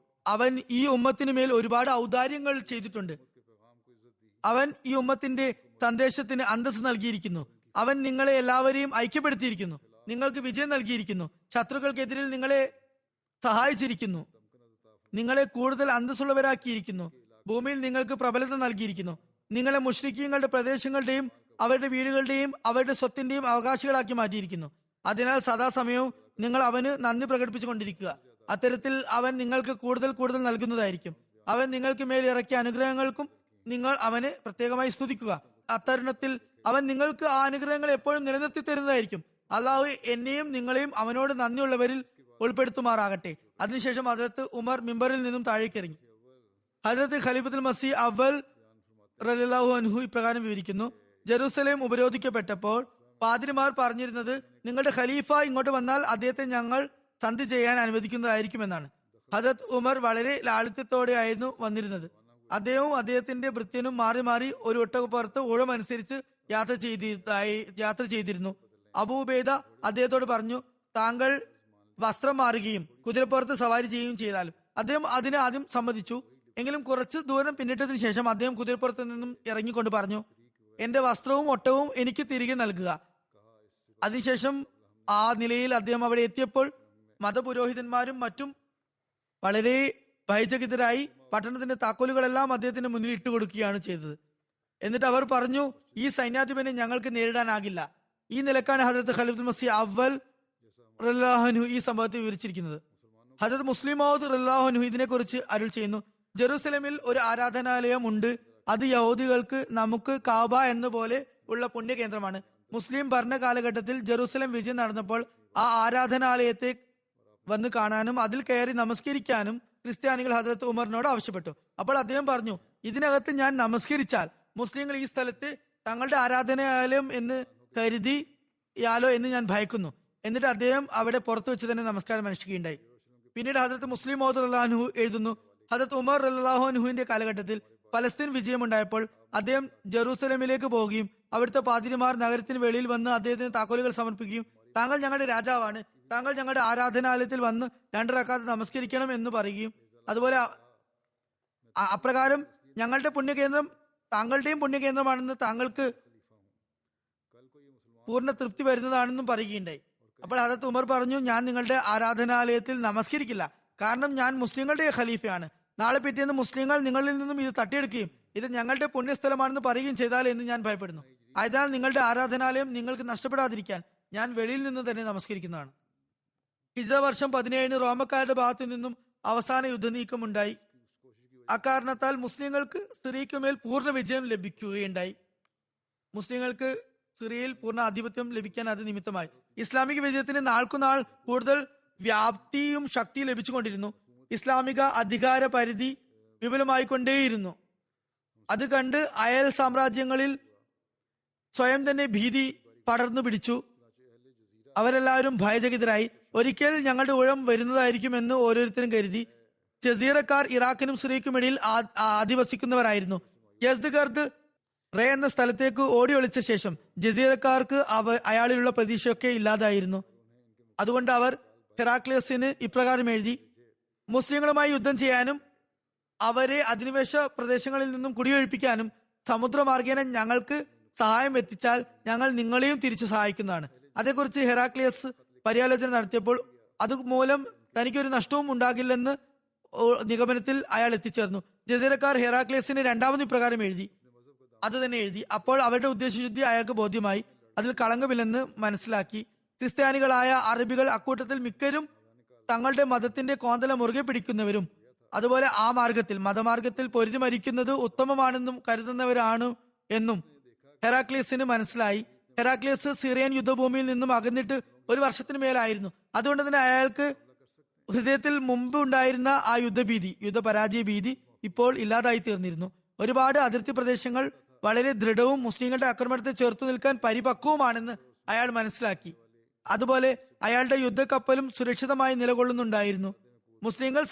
അവൻ ഈ ഉമ്മത്തിന് മേൽ ഒരുപാട് ഔദാര്യങ്ങൾ ചെയ്തിട്ടുണ്ട്. അവൻ ഈ ഉമ്മത്തിന്റെ സന്ദേശത്തിന് അന്തസ്സ് നൽകിയിരിക്കുന്നു. അവൻ നിങ്ങളെ എല്ലാവരെയും ഐക്യപ്പെടുത്തിയിരിക്കുന്നു. നിങ്ങൾക്ക് വിജയം നൽകിയിരിക്കുന്നു. ശത്രുക്കൾക്കെതിരിൽ നിങ്ങളെ സഹായിച്ചിരിക്കുന്നു. നിങ്ങളെ കൂടുതൽ അന്തസ്സുള്ളവരാക്കിയിരിക്കുന്നു. ഭൂമിയിൽ നിങ്ങൾക്ക് പ്രബലത നൽകിയിരിക്കുന്നു. നിങ്ങളെ മുശ്രിക്കീങ്ങളുടെ പ്രദേശങ്ങളുടെയും അവരുടെ വീടുകളുടെയും അവരുടെ സ്വത്തിന്റെയും അവകാശികളാക്കി മാറ്റിയിരിക്കുന്നു. അതിനാൽ സദാസമയവും നിങ്ങൾ അവന് നന്ദി പ്രകടിപ്പിച്ചുകൊണ്ടിരിക്കുക. അത്തരത്തിൽ അവൻ നിങ്ങൾക്ക് കൂടുതൽ കൂടുതൽ നൽകുന്നതായിരിക്കും. അവൻ നിങ്ങൾക്ക് മേൽ ഇറക്കിയ അനുഗ്രഹങ്ങൾക്കും നിങ്ങൾ അവനെ പ്രത്യേകമായി സ്തുതിക്കുക. അത്തരുണത്തിൽ അവൻ നിങ്ങൾക്ക് ആ അനുഗ്രഹങ്ങൾ എപ്പോഴും നിലനിർത്തി തരുന്നതായിരിക്കും. അള്ളാഹു എന്നെയും നിങ്ങളെയും അവനോട് നന്ദിയുള്ളവരിൽ ഉൾപ്പെടുത്തുമാറാകട്ടെ. അതിനുശേഷം ഹദരത്ത് ഉമർ മിമ്പറിൽ നിന്നും താഴേക്കിറങ്ങി. ഹദരത്ത് ഖലീഫത്തുൽ മസീഹ് അവൽ റളിയല്ലാഹു അൻഹു ഇപ്രകാരം വിവരിക്കുന്നു: ജെറൂസലേം ഉപരോധിക്കപ്പെട്ടപ്പോൾ പാതിരിമാർ പറഞ്ഞിരുന്നത്, നിങ്ങളുടെ ഖലീഫ ഇങ്ങോട്ട് വന്നാൽ അദ്ദേഹത്തെ ഞങ്ങൾ സന്ധി ചെയ്യാൻ അനുവദിക്കുന്നതായിരിക്കുമെന്നാണ്. ഹദരത്ത് ഉമർ വളരെ ലാളിത്യത്തോടെയായിരുന്നു വന്നിരുന്നത്. അദ്ദേഹവും അദ്ദേഹത്തിന്റെ ഭൃത്യനും മാറി മാറി ഒരു ഒട്ടകപ്പുറത്ത് ഊഴമനുസരിച്ച് യാത്ര ചെയ്തിരുന്നു. അബൂബൈദ അദ്ദേഹത്തോട് പറഞ്ഞു, താങ്കൾ വസ്ത്രം മാറുകയും കുതിരപ്പുറത്ത് സവാരി ചെയ്യുകയും ചെയ്താലും. അദ്ദേഹം അതിന് ആദ്യം സമ്മതിച്ചു. എങ്കിലും കുറച്ച് ദൂരം പിന്നിട്ടതിന് ശേഷം അദ്ദേഹം കുതിരപ്പുറത്ത് നിന്നും ഇറങ്ങിക്കൊണ്ട് പറഞ്ഞു, എന്റെ വസ്ത്രവും ഒട്ടകവും എനിക്ക് തിരികെ നൽകുക. അതിനുശേഷം ആ നിലയിൽ അദ്ദേഹം അവിടെ എത്തിയപ്പോൾ മതപുരോഹിതന്മാരും മറ്റും വളരെ ഭയചകിതരായി പട്ടണത്തിന്റെ താക്കോലുകളെല്ലാം അദ്ദേഹത്തിന്റെ മുന്നിൽ ഇട്ടുകൊടുക്കുകയാണ് ചെയ്തത്. എന്നിട്ട് അവർ പറഞ്ഞു, ഈ സൈന്യാധിപനെ ഞങ്ങൾക്ക് നേരിടാനാകില്ല. ഈ നിലക്കാണ് ഹദരത്ത് ഖലീഫത്തുൽ മസീഹ് അവൽ റളിയല്ലാഹു അൻഹു ഈ സംഭവത്തെ വിവരിച്ചിരിക്കുന്നത്. ഹദരത്ത് മുസ്ലിം മൗദ് റളിയല്ലാഹു അൻഹു ഇതിനെക്കുറിച്ച് അരുൾ ചെയ്യുന്നു: ജെറൂസലേമിൽ ഒരു ആരാധനാലയം ഉണ്ട്. അത് യഹൂദികൾക്ക് നമുക്ക് കാബ എന്ന പോലെ ഉള്ള പുണ്യകേന്ദ്രമാണ്. മുസ്ലിം ഭരണ കാലഘട്ടത്തിൽ ജെറൂസലേം വിജയം നടന്നപ്പോൾ ആ ആരാധനാലയത്തെ വന്ന് കാണാനും അതിൽ കയറി നമസ്കരിക്കാനും ക്രിസ്ത്യാനികൾ ഹദരത്ത് ഉമറിനോട് ആവശ്യപ്പെട്ടു. അപ്പോൾ അദ്ദേഹം പറഞ്ഞു, ഇതിനകത്ത് ഞാൻ നമസ്കരിച്ചാൽ മുസ്ലിങ്ങൾ ഈ സ്ഥലത്ത് തങ്ങളുടെ ആരാധനാലയം എന്ന് കരുതിയാലോ എന്ന് ഞാൻ ഭയക്കുന്നു. എന്നിട്ട് അദ്ദേഹം അവിടെ പുറത്തു വെച്ച് തന്നെ നമസ്കാരം അനുഷ്ഠിക്കുകയുണ്ടായി. പിന്നീട് ഹദരത്ത് മുസ്ലിം മൗദ് റളിയല്ലാഹു അൻഹു എഴുതുന്നു, ഹദരത്ത് ഉമർ റളിയല്ലാഹു അൻഹുവിന്റെ കാലഘട്ടത്തിൽ ഫലസ്തീൻ വിജയമുണ്ടായപ്പോൾ അദ്ദേഹം ജെറൂസലേമിലേക്ക് പോവുകയും അവിടുത്തെ പാതിരിമാർ നഗരത്തിന് വെളിയിൽ വന്ന് അദ്ദേഹത്തിന് താക്കോലുകൾ സമർപ്പിക്കുകയും, താങ്കൾ ഞങ്ങളുടെ രാജാവാണ്, താങ്കൾ ഞങ്ങളുടെ ആരാധനാലയത്തിൽ വന്ന് 2 റക്അത്ത് നമസ്കരിക്കണം എന്ന് പറയുകയും, അതുപോലെ അപ്രകാരം ഞങ്ങളുടെ പുണ്യകേന്ദ്രം താങ്കളുടെയും പുണ്യകേന്ദ്രമാണെന്ന് താങ്കൾക്ക് പൂർണ്ണ തൃപ്തി വരുന്നതാണെന്നും പറയുകയുണ്ടായി. അപ്പോൾ ഹദരത്ത് ഉമർ പറഞ്ഞു, ഞാൻ നിങ്ങളുടെ ആരാധനാലയത്തിൽ നമസ്കരിക്കില്ല. കാരണം ഞാൻ മുസ്ലിങ്ങളുടെ ഖലീഫയാണ്. നാളെ പിറ്റേന്ന് മുസ്ലിങ്ങൾ നിങ്ങളിൽ നിന്നും ഇത് തട്ടിയെടുക്കുകയും ഇത് ഞങ്ങളുടെ പുണ്യസ്ഥലമാണെന്ന് പറയുകയും ചെയ്താൽ എന്ന് ഞാൻ ഭയപ്പെടുന്നു. അതിനാൽ നിങ്ങളുടെ ആരാധനാലയം നിങ്ങൾക്ക് നഷ്ടപ്പെടാതിരിക്കാൻ ഞാൻ വെളിയിൽ നിന്ന് തന്നെ നമസ്കരിക്കുന്നതാണ്. ഹിജ്റ വർഷം 17 റോമക്കാരുടെ ഭാഗത്തു നിന്നും അവസാന യുദ്ധനീക്കമുണ്ടായി. അക്കാരണത്താൽ മുസ്ലിങ്ങൾക്ക് സിറിയക്കുമേൽ പൂർണ്ണ വിജയം ലഭിക്കുകയുണ്ടായി. മുസ്ലിങ്ങൾക്ക് സിറിയയിൽ പൂർണ്ണ ആധിപത്യം ലഭിക്കാൻ അത് നിമിത്തമായി. ഇസ്ലാമിക വിജയത്തിന് നാൾക്കുനാൾ കൂടുതൽ വ്യാപ്തിയും ശക്തിയും ലഭിച്ചുകൊണ്ടിരുന്നു. ഇസ്ലാമിക അധികാര പരിധി വിപുലമായിക്കൊണ്ടേയിരുന്നു. അത് കണ്ട് അയൽ സാമ്രാജ്യങ്ങളിൽ സ്വയം തന്നെ ഭീതി പടർന്നു പിടിച്ചു. അവരെല്ലാവരും ഭയചകിതരായി. ഒരിക്കൽ ഞങ്ങളുടെ ഊഴം വരുന്നതായിരിക്കുമെന്ന് ഓരോരുത്തരും കരുതി. ജസീറക്കാർ ഇറാഖിനും സിറിയക്കും ഇടയിൽ അധിവസിക്കുന്നവരായിരുന്നു. യസ്ദഗർദ് റേ എന്ന സ്ഥലത്തേക്ക് ഓടി ഒളിച്ച ശേഷം ജസീറക്കാർക്ക് അയാളിലുള്ള പ്രതീക്ഷയൊക്കെ ഇല്ലാതായിരുന്നു. അതുകൊണ്ട് അവർ ഹെറാക്ലിയസിന് ഇപ്രകാരം എഴുതി: മുസ്ലിങ്ങളുമായി യുദ്ധം ചെയ്യാനും അവരെ അധിനിവേശ പ്രദേശങ്ങളിൽ നിന്നും കുടിയൊഴിപ്പിക്കാനും സമുദ്രമാർഗേന ഞങ്ങൾക്ക് സഹായം എത്തിച്ചാൽ ഞങ്ങൾ നിങ്ങളെയും തിരിച്ചു സഹായിക്കുന്നതാണ്. അതേക്കുറിച്ച് ഹെറാക്ലിയസ് പര്യാലോചന നടത്തിയപ്പോൾ അതുമൂലം തനിക്കൊരു നഷ്ടവും ഉണ്ടാകില്ലെന്ന് നിഗമനത്തിൽ അയാൾ എത്തിച്ചേർന്നു. ജസീറക്കാർ ഹെറാക്ലിയസിന് രണ്ടാമത് ഇപ്രകാരം എഴുതി. അത് തന്നെ എഴുതി. അപ്പോൾ അവരുടെ ഉദ്ദേശശുദ്ധി അയാൾക്ക് ബോധ്യമായി. അതിൽ കളങ്കമില്ലെന്ന് മനസ്സിലാക്കി. ക്രിസ്ത്യാനികളായ അറബികൾ അക്കൂട്ടത്തിൽ മിക്കരും തങ്ങളുടെ മതത്തിന്റെ കോന്തല മുറുകെ പിടിക്കുന്നവരും അതുപോലെ ആ മാർഗത്തിൽ മതമാർഗത്തിൽ പൊരുതി മരിക്കുന്നത് ഉത്തമമാണെന്നും കരുതുന്നവരാണ് എന്നും ഹെറാക്ലിയസിന് മനസ്സിലായി. ഹെറാക്ലിയസ് സിറിയൻ യുദ്ധഭൂമിയിൽ നിന്നും അകന്നിട്ട് 1 വർഷത്തിന് മേലായിരുന്നു. അതുകൊണ്ട് തന്നെ അയാൾക്ക് ഹൃദയത്തിൽ മുമ്പ് ഉണ്ടായിരുന്ന ആ യുദ്ധപരാജയ ഭീതി ഇപ്പോൾ ഇല്ലാതായി തീർന്നിരുന്നു. ഒരുപാട് അതിർത്തി പ്രദേശങ്ങൾ വളരെ ദൃഢവും മുസ്ലിങ്ങളുടെ ആക്രമണത്തെ ചെറുത്തു നിൽക്കാൻ പരിപക്വവുമാണെന്ന് അയാൾ മനസ്സിലാക്കി. അതുപോലെ അയാളുടെ യുദ്ധക്കപ്പലും സുരക്ഷിതമായി നിലകൊള്ളുന്നുണ്ടായിരുന്നു. മുസ്ലിങ്ങൾ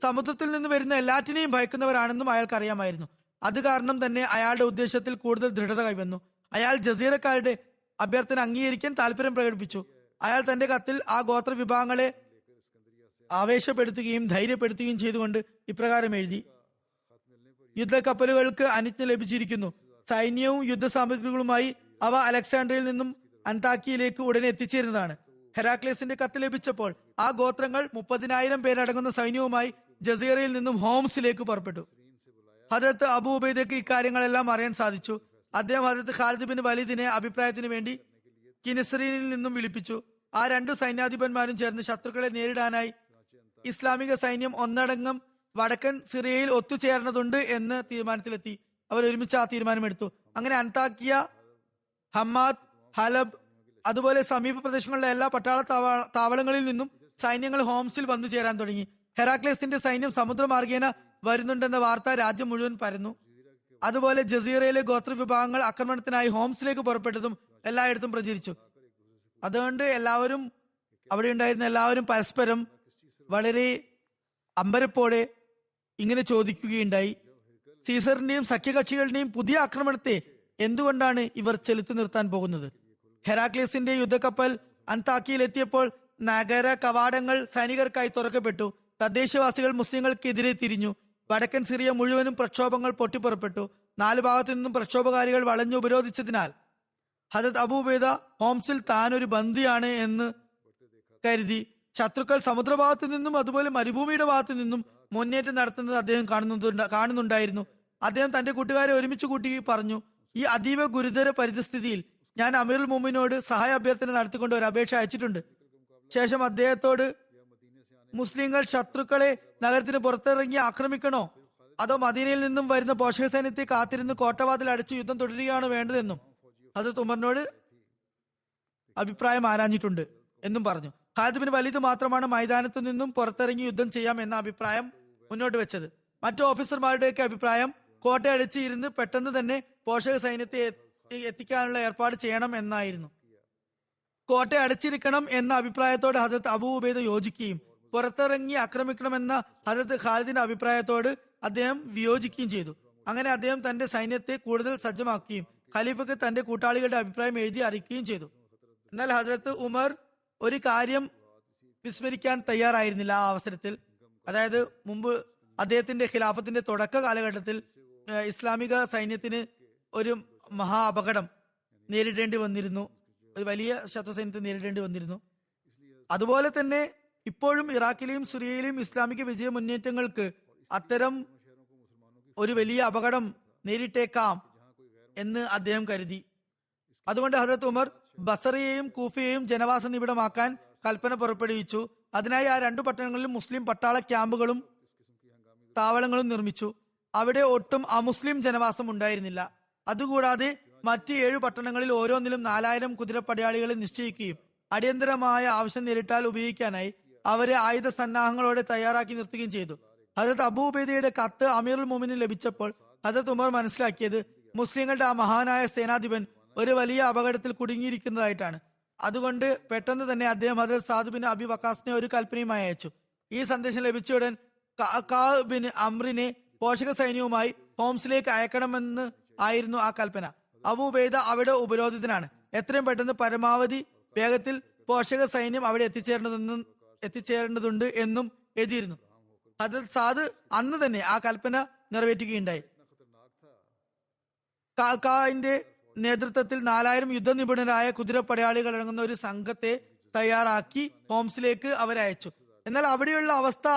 സമുദ്രത്തിൽ നിന്ന് വരുന്ന എല്ലാറ്റിനെയും ഭയക്കുന്നവരാണെന്നും അയാൾക്ക് അറിയാമായിരുന്നു. അത് കാരണം തന്നെ അയാളുടെ ഉദ്ദേശത്തിൽ കൂടുതൽ ദൃഢത കൈവന്നു. അയാൾ ജസീറക്കാരുടെ അഭ്യർത്ഥന അംഗീകരിക്കാൻ താല്പര്യം പ്രകടിപ്പിച്ചു. അയാൾ തന്റെ കത്തിൽ ആ ഗോത്ര വിഭാഗങ്ങളെ ആവേശപ്പെടുത്തുകയും ധൈര്യപ്പെടുത്തുകയും ചെയ്തുകൊണ്ട് ഇപ്രകാരം എഴുതി: യുദ്ധക്കപ്പലുകൾക്ക് അനുജ്ഞ ലഭിച്ചിരിക്കുന്നു. സൈന്യവും യുദ്ധസാമഗ്രികളുമായി അവ അലക്സാണ്ട്രിയയിൽ നിന്നും അന്താക്കിയയിലേക്ക് ഉടനെ എത്തിച്ചേരുന്നതാണ്. ഹെറാക്ലിയസിന്റെ കത്ത് ലഭിച്ചപ്പോൾ ആ ഗോത്രങ്ങൾ 30,000 പേരടങ്ങുന്ന സൈന്യവുമായി ജസീറയിൽ നിന്നും ഹോംസിലേക്ക് പുറപ്പെട്ടു. ഹദരത്ത് അബൂ ഉബൈദയ്ക്ക് ഇക്കാര്യങ്ങളെല്ലാം അറിയാൻ സാധിച്ചു. അദ്ദേഹം ഹദരത്ത് ഖാലിദ് ബിൻ വലീദിനെ അഭിപ്രായത്തിന് വേണ്ടി കിനിസ്രീനിൽ നിന്നും വിളിപ്പിച്ചു. ആ 2 സൈന്യാധിപന്മാരും ചേർന്ന് ശത്രുക്കളെ നേരിടാനായി ഇസ്ലാമിക സൈന്യം ഒന്നടങ്കം വടക്കൻ സിറിയയിൽ ഒത്തുചേർന്നതുണ്ട് എന്ന് തീരുമാനത്തിലെത്തി. അവർ ഒരുമിച്ച് ആ തീരുമാനമെടുത്തു. അങ്ങനെ അന്താക്കിയ, ഹമ്മാദ്, ഹലബ് അതുപോലെ സമീപ പ്രദേശങ്ങളിലെ എല്ലാ പട്ടാള താവളങ്ങളിൽ നിന്നും സൈന്യങ്ങൾ ഹോംസിൽ വന്നു ചേരാൻ തുടങ്ങി. ഹെറാക്ലിയസിന്റെ സൈന്യം സമുദ്രമാർഗേന വരുന്നുണ്ടെന്ന വാർത്ത രാജ്യം മുഴുവൻ പരന്നു. അതുപോലെ ജസീറയിലെ ഗോത്രവിഭാഗങ്ങൾ ആക്രമണത്തിനായി ഹോംസിലേക്ക് പുറപ്പെട്ടതും എല്ലായിടത്തും പ്രചരിച്ചു. അതുകൊണ്ട് അവിടെ ഉണ്ടായിരുന്ന എല്ലാവരും പരസ്പരം വളരെ അമ്പരപ്പോടെ ഇങ്ങനെ ചോദിക്കുകയുണ്ടായി: സീസറിന്റെയും സഖ്യകക്ഷികളുടെയും പുതിയ ആക്രമണത്തെ എന്തുകൊണ്ടാണ് ഇവർ ചെലുത്തി നിർത്താൻ പോകുന്നത്? ഹെറാക്ലിയസിന്റെ യുദ്ധക്കപ്പൽ അന്താക്കിയിൽ എത്തിയപ്പോൾ നഗര കവാടങ്ങൾ സൈനികർക്കായി തുറക്കപ്പെട്ടു. തദ്ദേശവാസികൾ മുസ്ലിങ്ങൾക്കെതിരെ തിരിഞ്ഞു. വടക്കൻ സിറിയ മുഴുവനും പ്രക്ഷോഭങ്ങൾ പൊട്ടിപ്പുറപ്പെട്ടു. 4 ഭാഗത്തു നിന്നും പ്രക്ഷോഭകാരികൾ വളഞ്ഞു ഉപരോധിച്ചതിനാൽ ഹദരത്ത് അബൂ ഉബൈദ ഹോംസിൽ താനൊരു ബന്ദിയാണ് എന്ന് കരുതി ശത്രുക്കൾ സമുദ്രഭാഗത്തു നിന്നും അതുപോലെ മരുഭൂമിയുടെ ഭാഗത്തു നിന്നും മുന്നേറ്റം നടത്തുന്നത് അദ്ദേഹം കാണുന്നുണ്ടായിരുന്നു. അദ്ദേഹം തന്റെ കൂട്ടുകാരെ ഒരുമിച്ച് കൂട്ടി പറഞ്ഞു: ഈ അതീവ ഗുരുതര പരിതസ്ഥിതിയിൽ ഞാൻ അമീറുൽ മുഅ്മിനോട് സഹായ അഭ്യർത്ഥന നടത്തിക്കൊണ്ട് ഒരു അപേക്ഷ അയച്ചിട്ടുണ്ട്. ശേഷം അദ്ദേഹത്തോട് മുസ്ലിങ്ങൾ ശത്രുക്കളെ നഗരത്തിന് പുറത്തിറങ്ങി ആക്രമിക്കണോ അതോ മദീനയിൽ നിന്നും വരുന്ന പോഷക സൈന്യത്തെ കാത്തിരുന്ന് കോട്ടവാതിൽ അടച്ച് യുദ്ധം തുടരുകയാണോ വേണ്ടതെന്നും ഹദരത്ത് ഉമറിനോട് അഭിപ്രായം ആരാഞ്ഞിട്ടുണ്ട് എന്നും പറഞ്ഞു. ഖാലിദ് ബിൻ വലീദ് മാത്രമാണ് മൈതാനത്തു നിന്നും പുറത്തിറങ്ങി യുദ്ധം ചെയ്യാം എന്ന അഭിപ്രായം മുന്നോട്ട് വെച്ചത്. മറ്റു ഓഫീസർമാരുടെയൊക്കെ അഭിപ്രായം കോട്ടയടച്ച് ഇരുന്ന് പെട്ടെന്ന് തന്നെ പോഷക സൈന്യത്തെ എത്തിക്കാനുള്ള ഏർപ്പാട് ചെയ്യണം എന്നായിരുന്നു. കോട്ട അടച്ചിരിക്കണം എന്ന അഭിപ്രായത്തോട് ഹദരത്ത് അബൂ ഉബൈദ യോജിക്കുകയും പുറത്തിറങ്ങി ആക്രമിക്കണമെന്ന ഹദരത്ത് ഖാലിദിന്റെ അഭിപ്രായത്തോട് അദ്ദേഹം വിയോജിക്കുകയും ചെയ്തു. അങ്ങനെ അദ്ദേഹം തന്റെ സൈന്യത്തെ കൂടുതൽ സജ്ജമാക്കുകയും ഖലീഫക്ക് തന്റെ കൂട്ടാളികളുടെ അഭിപ്രായം എഴുതി അറിയിക്കുകയും ചെയ്തു. എന്നാൽ ഹദരത്ത് ഉമർ ഒരു കാര്യം വിസ്മരിക്കാൻ തയ്യാറായിരുന്നില്ല. ആ അവസരത്തിൽ, അതായത് മുമ്പ് അദ്ദേഹത്തിന്റെ ഖിലാഫത്തിന്റെ തുടക്ക കാലഘട്ടത്തിൽ ഇസ്ലാമിക സൈന്യത്തിന് ഒരു മഹാ അപകടം നേരിടേണ്ടി വന്നിരുന്നു. ഒരു വലിയ ശത്രു സൈന്യത്തെ നേരിടേണ്ടി വന്നിരുന്നു. അതുപോലെ തന്നെ ഇപ്പോഴും ഇറാഖിലെയും സിറിയയിലെയും ഇസ്ലാമിക വിജയ മുന്നേറ്റങ്ങൾക്ക് അത്തരം ഒരു വലിയ അപകടം നേരിട്ടേക്കാം എന്ന് അദ്ദേഹം കരുതി. അതുകൊണ്ട് ഹദരത്ത് ഉമർ ബസറയെയും കൂഫയെയും ജനവാസ നിബിഡമാക്കാൻ കൽപ്പന പുറപ്പെടുവിച്ചു. അതിനായി ആ രണ്ടു പട്ടണങ്ങളിലും മുസ്ലിം പട്ടാള ക്യാമ്പുകളും താവളങ്ങളും നിർമ്മിച്ചു. അവിടെ ഒട്ടും അമുസ്ലിം ജനവാസം ഉണ്ടായിരുന്നില്ല. അതുകൂടാതെ മറ്റ് 7 പട്ടണങ്ങളിൽ ഓരോന്നിലും 4000 കുതിരപ്പടയാളികളെ നിശ്ചയിക്കുകയും അടിയന്തരമായ ആവശ്യം നേരിട്ടാൽ ഉപയോഗിക്കാനായി അവരെ ആയുധ സന്നാഹങ്ങളോടെ തയ്യാറാക്കി നിർത്തുകയും ചെയ്തു. ഹദരത്ത് അബൂബൈദയുടെ കത്ത് അമീറുൽ മോമിന് ലഭിച്ചപ്പോൾ ഹദരത്ത് ഉമർ മനസ്സിലാക്കിയത് മുസ്ലിങ്ങളുടെ ആ മഹാനായ സേനാധിപൻ ഒരു വലിയ അപകടത്തിൽ കുടുങ്ങിയിരിക്കുന്നതായിട്ടാണ്. അതുകൊണ്ട് പെട്ടെന്ന് തന്നെ അദ്ദേഹം ഹദരത്ത് സാദ് ബിൻ അബി വക്കാസിനെ ഒരു കൽപ്പനയുമായി അയച്ചു. ഈ സന്ദേശം ലഭിച്ചയുടൻ കഅബ് ബിൻ അംറിനെ പോഷക സൈന്യവുമായി ഹോംസിലേക്ക് അയക്കണമെന്ന് ആയിരുന്നു ആ കൽപ്പന. അബൂബൈദ അവിടെ ഉപരോധിതനാണ്. എത്രയും പെട്ടെന്ന് പരമാവധി വേഗത്തിൽ പോഷക സൈന്യം അവിടെ എത്തിച്ചേരേണ്ടതുണ്ട് എന്നും എഴുതിയിരുന്നു. ഹദരത്ത് സാദ് അന്ന് തന്നെ ആ കൽപ്പന നിറവേറ്റുകയുണ്ടായി. കാക്കാന്റെ നേതൃത്വത്തിൽ 4000 യുദ്ധനിപുണരായ കുതിരപ്പടയാളികൾ അടങ്ങുന്ന ഒരു സംഘത്തെ തയ്യാറാക്കി ഹോംസിലേക്ക് അവരയച്ചു. എന്നാൽ അവിടെയുള്ള അവസ്ഥ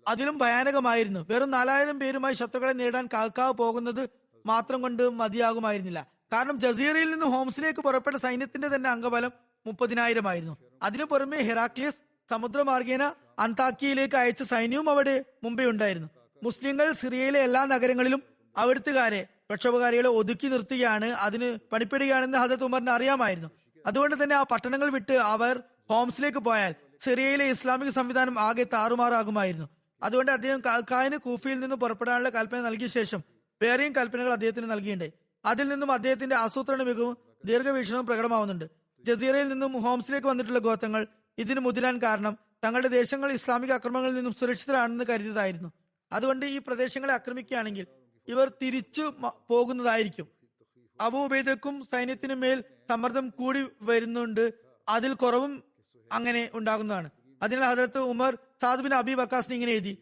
അതിലും ഭയാനകമായിരുന്നു. വെറും 4000 പേരുമായി ശത്രുക്കളെ നേരിടാൻ കാക്കാവ് പോകുന്നത് മാത്രം കൊണ്ട് മതിയാകുമായിരുന്നില്ല. കാരണം ജസീറയിൽ നിന്ന് ഹോംസിലേക്ക് പുറപ്പെട്ട സൈന്യത്തിന്റെ തന്നെ അംഗബലം 30,000 ആയിരുന്നു. അതിനു പുറമെ ഹെറാക്ലിയസ് സമുദ്രമാർഗേന അന്താക്കിയയിലേക്ക് അയച്ച സൈന്യവും അവിടെ മുമ്പേ ഉണ്ടായിരുന്നു. മുസ്ലിങ്ങൾ സിറിയയിലെ എല്ലാ നഗരങ്ങളിലും അവിടുത്തുകാരെ പ്രക്ഷോഭകാരികളെ ഒതുക്കി നിർത്തുകയാണ്, അതിന് പണിപ്പെടുകയാണെന്ന് ഹദരത്ത് ഉമറിന് അറിയാമായിരുന്നു. അതുകൊണ്ട് തന്നെ ആ പട്ടണങ്ങൾ വിട്ട് അവർ ഹോംസിലേക്ക് പോയാൽ സിറിയയിലെ ഇസ്ലാമിക സംവിധാനം ആകെ താറുമാറാകുമായിരുന്നു. അതുകൊണ്ട് അദ്ദേഹം കാക്കാന് കൂഫയിൽ നിന്ന് പുറപ്പെടാനുള്ള കൽപ്പന നൽകിയ ശേഷം വേറെയും കൽപ്പനകൾ അദ്ദേഹത്തിന് നൽകിയിട്ടുണ്ടായി. അതിൽ നിന്നും അദ്ദേഹത്തിന്റെ ആസൂത്രണ മികവും ദീർഘവീക്ഷണവും പ്രകടമാവുന്നുണ്ട്. ജസീറയിൽ നിന്നും ഹോംസിലേക്ക് വന്നിട്ടുള്ള ഗോത്രങ്ങൾ ഇതിന് മുതിരാൻ കാരണം തങ്ങളുടെ ദേശങ്ങൾ ഇസ്ലാമിക ആക്രമണങ്ങളിൽ നിന്നും സുരക്ഷിതരാണെന്ന് കരുതിയതായിരുന്നു. അതുകൊണ്ട് ഈ പ്രദേശങ്ങളെ ആക്രമിക്കുകയാണെങ്കിൽ ഇവർ തിരിച്ചു പോകുന്നതായിരിക്കും. അബൂബൈദക്കും സൈന്യത്തിനു മേൽ സമ്മർദ്ദം കൂടി വരുന്നുണ്ട്, അതിൽ കുറവും അങ്ങനെ ഉണ്ടാകുന്നതാണ്. അതിനാൽ ഹദരത്ത് ഉമർ സാദ് ബിൻ അബി വക്കാസിന് ഇങ്ങനെ എഴുതി: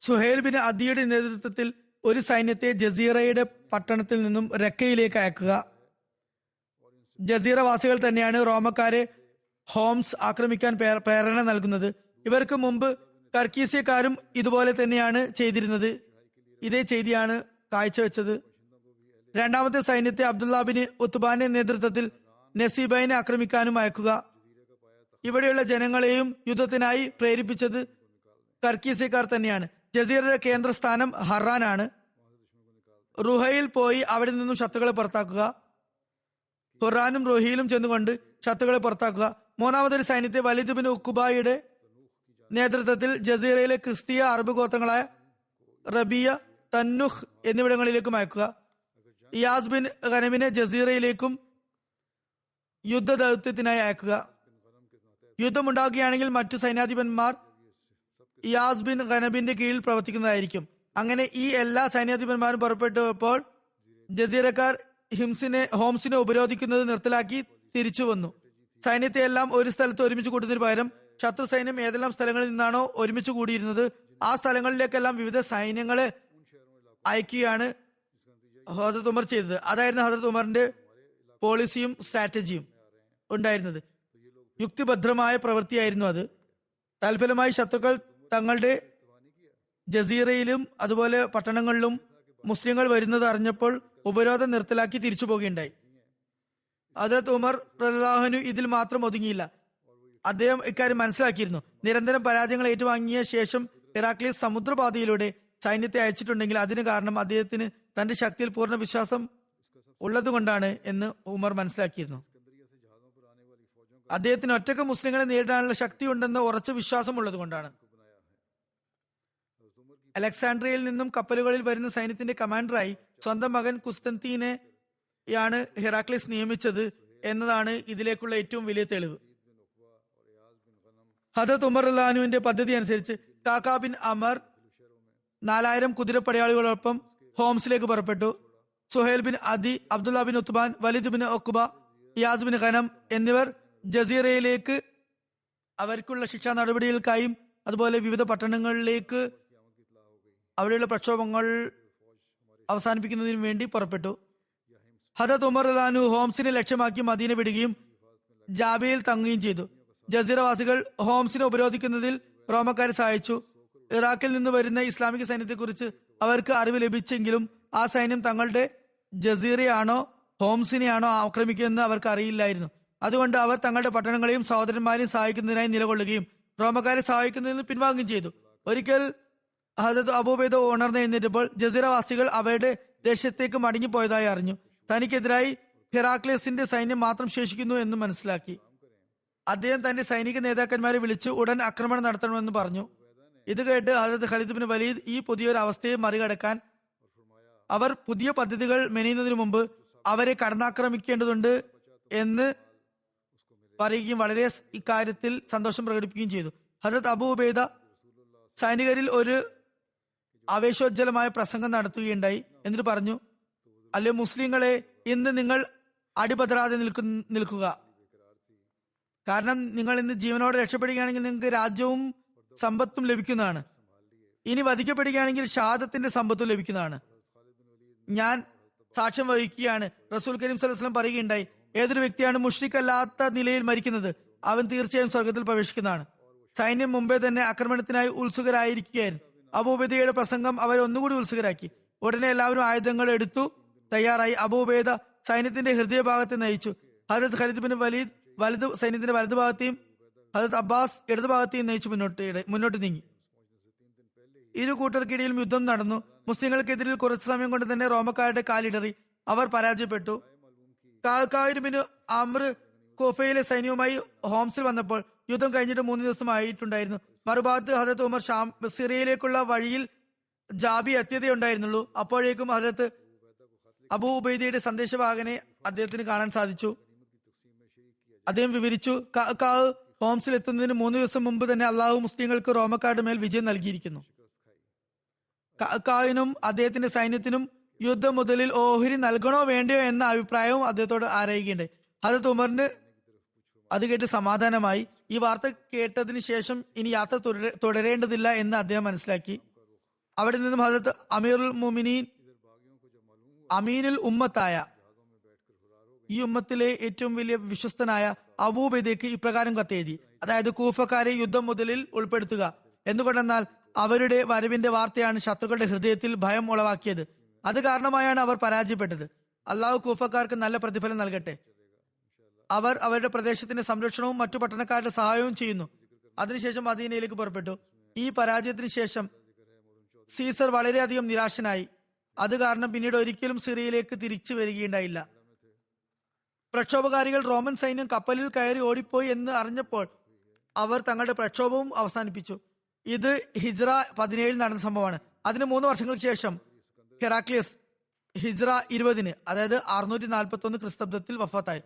സുഹൈൽ ബിൻ അദിയുടെ നേതൃത്വത്തിൽ ഒരു സൈന്യത്തെ ജസീറയുടെ പട്ടണത്തിൽ നിന്നും റക്കയിലേക്ക് അയക്കുക. ജസീറവാസികൾ തന്നെയാണ് റോമക്കാരെ ഹോംസ് ആക്രമിക്കാൻ പ്രേരണ നൽകുന്നത്. ഇവർക്ക് മുമ്പ് കർക്കീസ്യക്കാരും ഇതുപോലെ തന്നെയാണ് ചെയ്തിരുന്നത്. ഇതേ ചെയ്തിയാണ് കാഴ്ചവെച്ചത്. രണ്ടാമത്തെ സൈന്യത്തെ അബ്ദുള്ള ബിൻ ഉത്ബാന്റെ നേതൃത്വത്തിൽ നസീബൈനെ ആക്രമിക്കാനും അയക്കുക. ഇവിടെയുള്ള ജനങ്ങളെയും യുദ്ധത്തിനായി പ്രേരിപ്പിച്ചത് കർക്കീസ്യക്കാർ തന്നെയാണ്. ജസീറയുടെ കേന്ദ്രസ്ഥാനം ഹറാനാണ്. റുഹയിൽ പോയി അവിടെ നിന്നും ശത്രുക്കളെ പുറത്താക്കുക. ഹുറാനും റുഹയിലും ചെന്നുകൊണ്ട് ശത്രുക്കളെ പുറത്താക്കുക. മൂന്നാമതൊരു സൈന്യത്തെ വലീദ് ബിൻ ഉഖ്ബയുടെ നേതൃത്വത്തിൽ ജസീറയിലെ ക്രിസ്തീയ അറബ് ഗോത്രങ്ങളായ റബിയ, തന്നുഹ് എന്നിവിടങ്ങളിലേക്കും അയക്കുക. ഇയാസ് ബിൻ ഖനമിനെ ജസീറയിലേക്കും യുദ്ധ ദൗത്യത്തിനായി അയക്കുക. യുദ്ധമുണ്ടാകുകയാണെങ്കിൽ മറ്റു സൈന്യാധിപന്മാർ ഇയാസ് ബിൻ ഖനബിന്റെ കീഴിൽ പ്രവർത്തിക്കുന്നതായിരിക്കും. അങ്ങനെ ഈ എല്ലാ സൈന്യാധിപന്മാരും പുറപ്പെട്ടപ്പോൾ ജസീറക്കാർ ഹോംസിനെ ഉപരോധിക്കുന്നത് നിർത്തലാക്കി തിരിച്ചു വന്നു. സൈന്യത്തെ എല്ലാം ഒരു സ്ഥലത്ത് ഒരുമിച്ച് കൂട്ടുന്നതിന് പകരം ശത്രു സൈന്യം ഏതെല്ലാം സ്ഥലങ്ങളിൽ നിന്നാണോ ഒരുമിച്ച് കൂടിയിരുന്നത് ആ സ്ഥലങ്ങളിലേക്കെല്ലാം വിവിധ സൈന്യങ്ങളെ അയക്കുകയാണ് ഹദരത്ത് ഉമർ ചെയ്തത്. അതായിരുന്നു ഹദരത്ത് ഉമറിന്റെ പോളിസിയും സ്ട്രാറ്റജിയും ഉണ്ടായിരുന്നത്. യുക്തിഭദ്രമായ പ്രവൃത്തിയായിരുന്നു അത്. തൽഫലമായി ശത്രുക്കൾ തങ്ങളുടെ ജസീറയിലും അതുപോലെ പട്ടണങ്ങളിലും മുസ്ലിങ്ങൾ വരുന്നത് അറിഞ്ഞപ്പോൾ ഉപരോധം നിർത്തലാക്കി തിരിച്ചു പോകുകയുണ്ടായി. ഹദരത്ത് ഉമർ റളിയല്ലാഹു അൻഹു ഇതിൽ മാത്രം ഒതുങ്ങിയില്ല. അദ്ദേഹം ഇക്കാര്യം മനസ്സിലാക്കിയിരുന്നു. നിരന്തരം പരാജയങ്ങൾ ഏറ്റുവാങ്ങിയ ശേഷം ഹെറാക്ലിയസ് സമുദ്രപാതയിലൂടെ സൈന്യത്തെ അയച്ചിട്ടുണ്ടെങ്കിൽ അതിന് കാരണം അദ്ദേഹത്തിന് തന്റെ ശക്തിയിൽ പൂർണ്ണ വിശ്വാസം ഉള്ളതുകൊണ്ടാണ് എന്ന് ഉമർ മനസ്സിലാക്കിയിരുന്നു. അദ്ദേഹത്തിന് ഒറ്റക്ക് മുസ്ലിങ്ങളെ നേരിടാനുള്ള ശക്തി ഉണ്ടെന്ന് ഉറച്ച വിശ്വാസം ഉള്ളത് കൊണ്ടാണ്. അലക്സാൻഡ്രിയയിൽ നിന്നും കപ്പലുകളിൽ വരുന്ന സൈന്യത്തിന്റെ കമാൻഡറായി സ്വന്തം മകൻ കുസ്തന്തീനെയാണ് ഹെറാക്ലിയസ് നിയമിച്ചത് എന്നതാണ് ഇതിലേക്കുള്ള ഏറ്റവും വലിയ തെളിവ്. ഹദരത്ത് ഉമർ റളിയല്ലാഹുവിന്റെ പദ്ധതി അനുസരിച്ച് കാക്കാ ബിൻ അമർ 4000 കുതിരപ്പടയാളികളോടൊപ്പം ഹോംസിലേക്ക് പുറപ്പെട്ടു. Suhail bin Adi, Abdullah bin Utban, Walid bin Uqba, Iyas bin Ghanam എന്നിവർ ജസീറയിലേക്ക് അവർക്കുള്ള ശിക്ഷാ നടപടികൾക്കായും അതുപോലെ വിവിധ പട്ടണങ്ങളിലേക്ക് അവിടെയുള്ള പ്രക്ഷോഭങ്ങൾ അവസാനിപ്പിക്കുന്നതിനു വേണ്ടി പുറപ്പെട്ടു. ഹദരത്ത് ഉമർ റളിയല്ലാഹു അൻഹു ഹോംസിനെ ലക്ഷ്യമാക്കി മദീന വിടുകയും ജാബിയിൽ തങ്ങുകയും ചെയ്തു. ജസീറവാസികൾ ഹോംസിനെ ഉപരോധിക്കുന്നതിൽ റോമക്കാരെ സഹായിച്ചു. ഇറാഖിൽ നിന്ന് വരുന്ന ഇസ്ലാമിക സൈന്യത്തെക്കുറിച്ച് അവർക്ക് അറിവ് ലഭിച്ചെങ്കിലും ആ സൈന്യം തങ്ങളുടെ ജസീറയാണോ ഹോംസിനെയാണോ ആക്രമിക്കുന്നതെന്ന് അവർക്ക് അറിയില്ലായിരുന്നു. അതുകൊണ്ട് അവർ തങ്ങളുടെ പട്ടണങ്ങളെയും സഹോദരന്മാരെയും സഹായിക്കുന്നതിനായി നിലകൊള്ളുകയും റോമക്കാരെ സഹായിക്കുന്നതിൽ നിന്ന് പിൻവാങ്ങുകയും ചെയ്തു. ഒരിക്കൽ ഹദരത്ത് അബൂബൈദ ഉണർന്നെഴുന്നേറ്റപ്പോൾ ജസീറവാസികൾ അവരുടെ ദേശത്തേക്ക് മടങ്ങിപ്പോയതായി അറിഞ്ഞു. തനിക്കെതിരായി ഹെറാക്ലേസിന്റെ സൈന്യം മാത്രം ശേഷിക്കുന്നു എന്ന് മനസ്സിലാക്കി. അദ്ദേഹം തന്റെ സൈനിക നേതാക്കന്മാരെ വിളിച്ച് ഉടൻ ആക്രമണം നടത്തണമെന്ന് പറഞ്ഞു. ഇത് കേട്ട് ഹദരത്ത് ഖാലിദ് ബിൻ വലീദ് ഈ പുതിയൊരു അവസ്ഥയെ മറികടക്കാൻ അവർ പുതിയ പദ്ധതികൾ മെനയുന്നതിന് മുമ്പ് അവരെ കടന്നാക്രമിക്കേണ്ടതുണ്ട് എന്ന് പറയുകയും വളരെ ഇക്കാര്യത്തിൽ സന്തോഷം പ്രകടിപ്പിക്കുകയും ചെയ്തു. ഹദരത്ത് അബൂ ഉബൈദ സൈനികരിൽ ഒരു ആവേശോജ്ജലമായ പ്രസംഗം നടത്തുകയുണ്ടായി. എന്നിട്ട് പറഞ്ഞു, അല്ലയോ മുസ്ലിങ്ങളെ, ഇന്ന് നിങ്ങൾ അടിപതരാതെ നിൽക്കുക. കാരണം നിങ്ങൾ ഇന്ന് ജീവനോടെ രക്ഷപ്പെടുകയാണെങ്കിൽ നിങ്ങൾക്ക് രാജ്യവും സമ്പത്തും ലഭിക്കുന്നതാണ്. ഇനി വധിക്കപ്പെടുകയാണെങ്കിൽ ഷഹാദത്തിന്റെ സമ്പത്തും ലഭിക്കുന്നതാണ്. ഞാൻ സാക്ഷ്യം വഹിക്കുകയാണ്. റസൂൽ കരീം സ്വല്ലല്ലാഹു അലൈഹി വസല്ലം പറയുകയുണ്ടായി, ഏതൊരു വ്യക്തിയാണ് മുശ്രിക്കല്ലാത്ത നിലയിൽ മരിക്കുന്നത് അവൻ തീർച്ചയായും സ്വർഗത്തിൽ പ്രവേശിക്കുന്നതാണ്. സൈന്യം മുമ്പേ തന്നെ ആക്രമണത്തിനായി ഉത്സുകരായിരിക്കുകയായിരുന്നു. അബൂബൈദയുടെ പ്രസംഗം അവരെ ഒന്നുകൂടി ഉത്സുകരാക്കി. ഉടനെ എല്ലാവരും ആയുധങ്ങൾ എടുത്തു തയ്യാറായി. അബൂബൈദ സൈന്യത്തിന്റെ ഹൃദയഭാഗത്തെ നയിച്ചു. ഹദരത്ത് ഖാലിദ് ബിൻ വലീദ് സൈന്യത്തിന്റെ വലതുഭാഗത്തെയും ഹദരത്ത് അബ്ബാസ് ഇടതുഭാഗത്തെയും നയിച്ചു മുന്നോട്ട് നീങ്ങി. ഇരു കൂട്ടർക്കിടയിലും യുദ്ധം നടന്നു. മുസ്ലിങ്ങൾക്കെതിരിൽ കുറച്ചു സമയം കൊണ്ട് തന്നെ റോമക്കാരുടെ കാലിടറി. അവർ പരാജയപ്പെട്ടു. കാൽക്കായിരമിന് അമ്ര കോഫയിലെ സൈന്യവുമായി ഹോംസിൽ വന്നപ്പോൾ യുദ്ധം കഴിഞ്ഞിട്ട് 3 ദിവസം ആയിട്ടുണ്ടായിരുന്നു. മറുഭാഗത്ത് ഹദരത്ത് ഉമർ സിറിയയിലേക്കുള്ള വഴിയിൽ ജാബി എത്തിയതേ അപ്പോഴേക്കും ഹദരത്ത് അബൂ ഉബൈദയുടെ സന്ദേശവാഹകനെ അദ്ദേഹത്തിന് കാണാൻ സാധിച്ചു. അദ്ദേഹം വിവരിച്ചു, ഹോംസിൽ എത്തുന്നതിന് 3 ദിവസം മുമ്പ് തന്നെ അള്ളാഹു മുസ്ലിങ്ങൾക്ക് റോമക്കാരുടെ മേൽ വിജയം നൽകിയിരിക്കുന്നു. കായിനും അദ്ദേഹത്തിന്റെ സൈന്യത്തിനും യുദ്ധം മുതലിൽ ഓഹരി നൽകണോ വേണ്ടയോ എന്ന അഭിപ്രായവും അദ്ദേഹത്തോട് ആരായുകയുണ്ടായി. ഹദരത്ത് ഉമറിന് അത് കേട്ട് സമാധാനമായി. ഈ വാർത്ത കേട്ടതിന് ശേഷം ഇനി യാത്ര തുടരേണ്ടതില്ല എന്ന് അദ്ദേഹം മനസ്സിലാക്കി. അവിടെ നിന്നും ഹദരത്ത് അമീനുൽ ഉമ്മത്തായ ഈ ഉമ്മത്തിലെ ഏറ്റവും വലിയ വിശ്വസ്തനായ അബൂബൈദയ്ക്ക് ഇപ്രകാരം കത്തെഴുതി. അതായത്, കൂഫക്കാരെ യുദ്ധം മുതലിൽ ഉൾപ്പെടുത്തുക. എന്തുകൊണ്ടെന്നാൽ അവരുടെ വരവിന്റെ വാർത്തയാണ് ശത്രുക്കളുടെ ഹൃദയത്തിൽ ഭയം ഉളവാക്കിയത്. അത് കാരണമായാണ് അവർ പരാജയപ്പെട്ടത്. അള്ളാഹു കൂഫക്കാർക്ക് നല്ല പ്രതിഫലം നൽകട്ടെ. അവർ അവരുടെ പ്രദേശത്തിന്റെ സംരക്ഷണവും മറ്റു പട്ടണക്കാരുടെ സഹായവും ചെയ്യുന്നു. അതിനുശേഷം മദീനയിലേക്ക് പുറപ്പെട്ടു. ഈ പരാജയത്തിന് ശേഷം സീസർ വളരെയധികം നിരാശനായി. അത് കാരണം പിന്നീട് ഒരിക്കലും സിറിയയിലേക്ക് തിരിച്ചു വരികയുണ്ടായില്ല. പ്രക്ഷോഭകാരികൾ റോമൻ സൈന്യം കപ്പലിൽ കയറി ഓടിപ്പോയി എന്ന് അറിഞ്ഞപ്പോൾ അവർ തങ്ങളുടെ പ്രക്ഷോഭവും അവസാനിപ്പിച്ചു. ഇത് ഹിജ്റ 17 നടന്ന സംഭവമാണ്. അതിന് 3 വർഷങ്ങൾക്ക് ശേഷം ഹെറാക്ലിയസ് ഹിജ്റ 20 അതായത് 641 ക്രിസ്തബ്ദത്തിൽ വഫാത്തായി.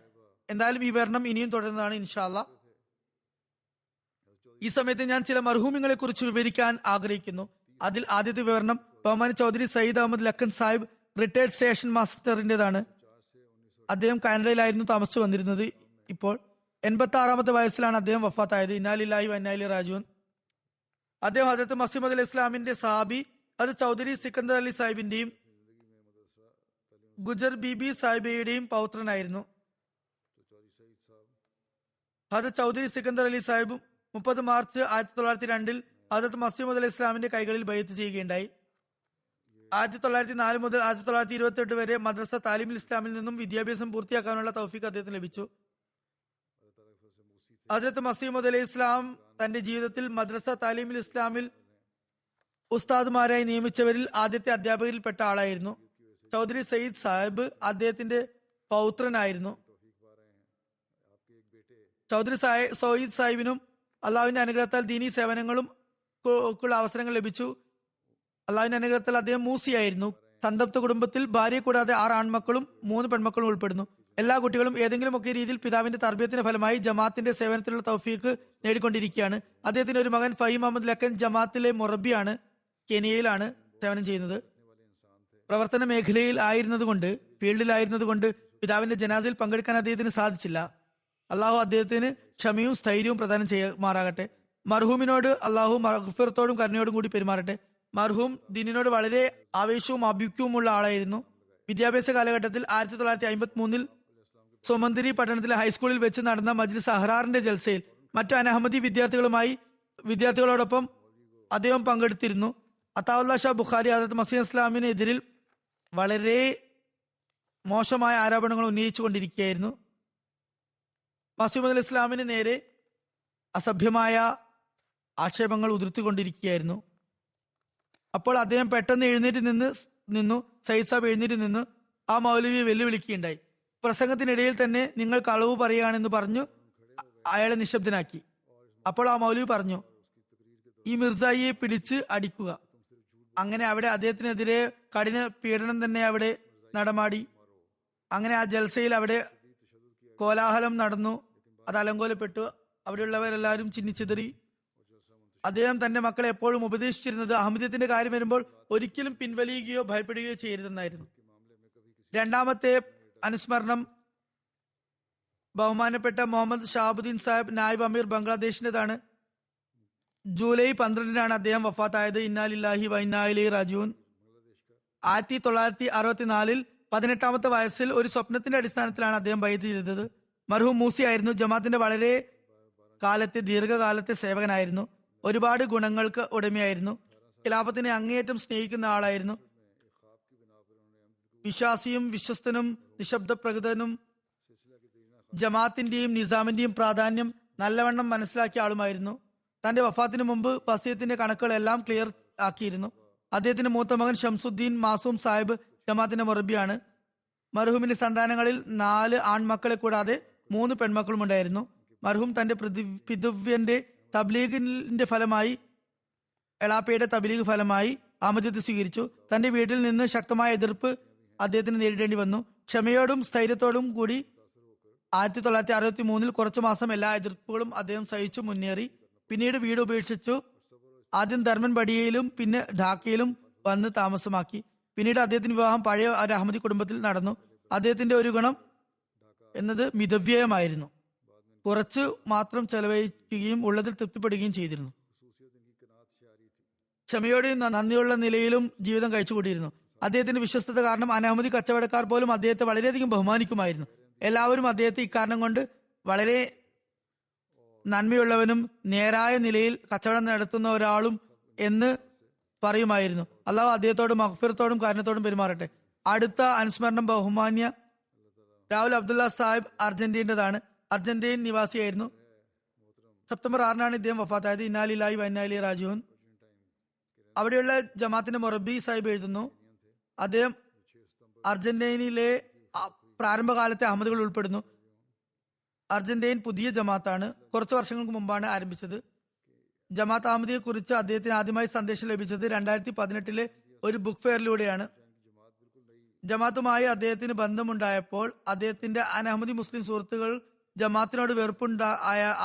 എന്തായാലും ഈ വിവരണം ഇനിയും തുടരുന്നതാണ് ഇൻഷാ അല്ലാഹ്. ഈ സമയത്ത് ഞാൻ ചില മർഹൂമിങ്ങളെ കുറിച്ച് വിവരിക്കാൻ ആഗ്രഹിക്കുന്നു. അതിൽ ആദ്യത്തെ വിവരണം ബഹുമാനി ചൗധരി സയ്യിദ് അഹമ്മദ് ലക്കൻ സാഹിബ് റിട്ടയർഡ് സ്റ്റേഷൻ മാസ്റ്ററിന്റേതാണ്. അദ്ദേഹം കാനഡയിലായിരുന്നു താമസിച്ചു വന്നിരുന്നത്. ഇപ്പോൾ 86-ാമത്തെ വയസ്സിലാണ് അദ്ദേഹം വഫാത്തായത്. ഇന്നാ ലില്ലാഹി വ ഇന്നാ ഇലൈഹി റാജിഊൻ. അദ്ദേഹം ഹദരത്ത് മസീഹ് മൗഊദ് ഇസ്ലാമിന്റെ സഹാബി അത് ചൗധരി സിക്കന്ദർ അലി സാഹിബിന്റെയും ഗുജർ ബീബി സാഹിബയുടെയും പൗത്രനായിരുന്നു. ഹദരത്ത് ചൗധരി സിക്കന്ദർ അലി സാഹിബും 30 മാർച്ച് 1902 ഹദരത്ത് മസീഹ് മൗഊദ് ഇസ്ലാമിന്റെ കൈകളിൽ ബൈഅത്ത് ചെയ്യുകയുണ്ടായി. 1904 മുതൽ 1928 വരെ മദ്രസ താലിമുൽ ഇസ്ലാമിൽ നിന്നും വിദ്യാഭ്യാസം പൂർത്തിയാക്കാനുള്ള തൗഫീഖ് അദ്ദേഹത്തിന് ലഭിച്ചു. ഹദരത്ത് മസീഹ് മൗഊദ് ഇസ്ലാം തന്റെ ജീവിതത്തിൽ മദ്രസ താലിമുൽ ഇസ്ലാമിൽ ഉസ്താദുമാരായി നിയമിച്ചവരിൽ ആദ്യത്തെ അധ്യാപകരിൽപ്പെട്ട ആളായിരുന്നു. ചൗധരി സയ്യിദ് സാഹിബ് അദ്ദേഹത്തിന്റെ പൗത്രനായിരുന്നു. ചൗധരി സയ്യിദ് സാഹിബിനും അള്ളാഹുവിന്റെ അനുഗ്രഹത്താൽ ദീനീ സേവനങ്ങളും അവസരങ്ങൾ ലഭിച്ചു. അള്ളാഹുവിന്റെ അനുഗ്രഹത്താൽ അദ്ദേഹം മൂസിയായിരുന്നു. സന്തപ്ത കുടുംബത്തിൽ ഭാര്യ കൂടാതെ 6 ആൺമക്കളും 3 പെൺമക്കളും ഉൾപ്പെടുന്നു. എല്ലാ കുട്ടികളും ഏതെങ്കിലുമൊക്കെ രീതിയിൽ പിതാവിന്റെ തർബിയത്തിന്റെ ഫലമായി ജമാഅത്തിന്റെ സേവനത്തിലുള്ള തൗഫീഖ് നേടിക്കൊണ്ടിരിക്കുകയാണ്. അദ്ദേഹത്തിന്റെ ഒരു മകൻ ഫഹീം അഹമ്മദ് ലക്കൻ ജമാഅത്തിലെ മുറബിയാണ്. കെനിയയിലാണ് സേവനം ചെയ്യുന്നത്. പ്രവർത്തന മേഖലയിൽ ഫീൽഡിലായിരുന്നതുകൊണ്ട് പിതാവിന്റെ ജനാസയിൽ പങ്കെടുക്കാൻ അദ്ദേഹത്തിന് സാധിച്ചില്ല. അള്ളാഹു അദ്ദേഹത്തിന് ക്ഷമയും സ്ഥൈര്യവും പ്രദാനം ചെയ്യുമാറാകട്ടെ. മർഹൂമിനോട് അള്ളാഹു മഗ്ഫിറത്തോടും കരുണയോടും കൂടി പെരുമാറട്ടെ. മർഹൂം ദീനിനോട് വളരെ ആവേശവും ആഭിമുഖ്യവുമുള്ള ആളായിരുന്നു. വിദ്യാഭ്യാസ കാലഘട്ടത്തിൽ 1953 സോമന്തിരി പട്ടണത്തിലെ ഹൈസ്കൂളിൽ വെച്ച് നടന്ന മജ്ലിസ് അഹ്റാറിന്റെ ജൽസയിൽ മറ്റു അനഹമ്മദി വിദ്യാർത്ഥികളോടൊപ്പം അദ്ദേഹം പങ്കെടുത്തിരുന്നു. അത്താവുല്ല ഷാ ബുഖാരി ഹദരത്ത് മസീഹ് ഇസ്ലാമിന് എതിരിൽ വളരെ മോശമായ ആരോപണങ്ങൾ ഉന്നയിച്ചു കൊണ്ടിരിക്കുകയായിരുന്നു. മസീഹ് ഇസ്ലാമിന് നേരെ അസഭ്യമായ ആക്ഷേപങ്ങൾ ഉതിർത്തിക്കൊണ്ടിരിക്കുകയായിരുന്നു. അപ്പോൾ അദ്ദേഹം പെട്ടെന്ന് എഴുന്നേറ്റ് നിന്നു. സയ്യിദ് സാബ് എഴുന്നേറ്റ് നിന്ന് ആ മൗലവിയെ വെല്ലുവിളിക്കുകയുണ്ടായി. പ്രസംഗത്തിനിടയിൽ തന്നെ നിങ്ങൾ കളവ് പറയുകയാണെന്ന് പറഞ്ഞു അയാളെ നിശബ്ദനാക്കി. അപ്പോൾ ആ മൗലവി പറഞ്ഞു, ഈ മിർസായിയെ പിടിച്ച് അടിക്കുക. അങ്ങനെ അവിടെ അദ്ദേഹത്തിനെതിരെ കഠിന പീഡനം തന്നെ അവിടെ നടമാടി. അങ്ങനെ ആ ജൽസയിൽ അവിടെ കോലാഹലം നടന്നു. അത് അലങ്കോലപ്പെട്ടു. അവിടെയുള്ളവരെല്ലാവരും ചിന്നിച്ചിതറി. അദ്ദേഹം തന്റെ മക്കളെ എപ്പോഴും ഉപദേശിച്ചിരുന്നത് അഹമ്മദിയത്തിന്റെ കാര്യം വരുമ്പോൾ ഒരിക്കലും പിൻവലിയുകയോ ഭയപ്പെടുകയോ ചെയ്യരുതെന്നായിരുന്നു. രണ്ടാമത്തെ അനുസ്മരണം ബഹുമാനപ്പെട്ട മുഹമ്മദ് ഷാബുദ്ദീൻ സാഹിബ് നായിബ് അമീർ ബംഗ്ലാദേശിന്റേതാണ്. ജൂലൈ 12 അദ്ദേഹം വഫാത്തായത്. ഇന്നാ ലില്ലാഹി വ ഇന്നാ ഇലൈഹി റാജിഊൻ. 1964 18ാമത്തെ വയസ്സിൽ ഒരു സ്വപ്നത്തിന്റെ അടിസ്ഥാനത്തിലാണ് അദ്ദേഹം ബൈഅത്ത് ചെയ്തത്. മർഹൂം മൂസി ആയിരുന്നു. ജമാഅത്തിന്റെ വളരെ ദീർഘകാലത്തെ സേവകനായിരുന്നു. ഒരുപാട് ഗുണങ്ങൾക്ക് ഉടമയായിരുന്നു. ഖിലാഫത്തിനെ അങ്ങേയറ്റം സ്നേഹിക്കുന്ന ആളായിരുന്നു. വിശ്വാസിയും വിശ്വസ്തനും നിശബ്ദ പ്രകൃതനും ജമാഅത്തിന്റെയും നിസാമിന്റെയും പ്രാധാന്യം നല്ലവണ്ണം മനസ്സിലാക്കിയ ആളുമായിരുന്നു. തന്റെ വഫാത്തിന് മുമ്പ് വസിയത്തിന്റെ കണക്കുകളെല്ലാം ക്ലിയർ ആക്കിയിരുന്നു. അദ്ദേഹത്തിന്റെ മൂത്ത മകൻ ഷംസുദ്ദീൻ മാസൂം സാഹിബ് ജമാഅത്തിന്റെ മുറബിയാണ്. മർഹൂമിന്റെ സന്താനങ്ങളിൽ 4 ആൺമക്കളെ കൂടാതെ 3 പെൺമക്കളും ഉണ്ടായിരുന്നു. മർഹൂം തന്റെ പിതൃവ്യന്റെ തബ്ലീഗിന്റെ ഫലമായി എളാപ്പയുടെ തബ്ലീഗ് ഫലമായി അഹമ്മദിയത്ത് സ്വീകരിച്ചു. തന്റെ വീട്ടിൽ നിന്ന് ശക്തമായ എതിർപ്പ് അദ്ദേഹത്തിന് നേരിടേണ്ടി വന്നു. ക്ഷമയോടും സ്ഥൈര്യത്തോടും കൂടി 1963 കുറച്ചു മാസം എല്ലാ എതിർപ്പുകളും അദ്ദേഹം സഹിച്ചു മുന്നേറി. പിന്നീട് വീട് ഉപേക്ഷിച്ചു. ആദ്യം ധർമ്മൻ ബഡിയയിലും പിന്നെ ഢാക്കയിലും വന്ന് താമസമാക്കി. പിന്നീട് അദ്ദേഹത്തിന് വിവാഹം പഴയ ഒരു അഹമ്മദി കുടുംബത്തിൽ നടന്നു. അദ്ദേഹത്തിന്റെ ഒരു ഗുണം എന്നത് മിതവ്യയമായിരുന്നു. കുറച്ച് മാത്രം ചെലവഴിക്കുകയും ഉള്ളതിൽ തൃപ്തിപ്പെടുകയും ചെയ്തിരുന്നു. ക്ഷമയോടെയും നന്ദിയുള്ള നിലയിലും ജീവിതം കഴിച്ചുകൂട്ടിയിരുന്നു. അദ്ദേഹത്തിന്റെ വിശ്വസ്തത കാരണം അനഹമ്മദി കച്ചവടക്കാർ പോലും അദ്ദേഹത്തെ വളരെയധികം ബഹുമാനിക്കുമായിരുന്നു. എല്ലാവരും അദ്ദേഹത്തെ ഇക്കാരണം കൊണ്ട് വളരെ നന്മയുള്ളവനും നേരായ നിലയിൽ കച്ചവടം നടത്തുന്ന ഒരാളും എന്ന് പറയുമായിരുന്നു. അള്ളാഹു അദ്ദേഹത്തോടും മഗ്ഫിറത്തോടും കാരുണ്യത്തോടും പെരുമാറട്ടെ. അടുത്ത അനുസ്മരണം ബഹുമാന്യ രാഹുൽ അബ്ദുള്ള സാഹിബ് അർജന്റീനതാണ്. അർജന്റീൻ നിവാസിയായിരുന്നു. സെപ്റ്റംബർ 6 ഇദ്ദേഹം വഫാത്തായത്. ഇന്നാ ലില്ലാഹി വ ഇന്നാ ഇലൈഹി റാജിഊൻ. അവിടെയുള്ള ജമാഅത്തിന്റെ മൊറബി സാഹിബ് എഴുതുന്നു, അദ്ദേഹം അർജന്റീനയിലെ പ്രാരംഭകാലത്തെ അഹമ്മദികൾ ഉൾപ്പെടുന്നു. അർജന്റീൻ പുതിയ ജമാഅത്താണ്. കുറച്ചു വർഷങ്ങൾക്ക് മുമ്പാണ് ആരംഭിച്ചത്. ജമാഅത്ത് അഹമ്മദിയെ കുറിച്ച് അദ്ദേഹത്തിന് ആദ്യമായി സന്ദേശം ലഭിച്ചത് 2018 ഒരു ബുക്ക് ഫെയറിലൂടെയാണ്. ജമാഅത്തുമായി അദ്ദേഹത്തിന് ബന്ധമുണ്ടായപ്പോൾ അദ്ദേഹത്തിന്റെ അനഹമ്മദി മുസ്ലിം സുഹൃത്തുക്കൾ ജമാഅത്തിനോട്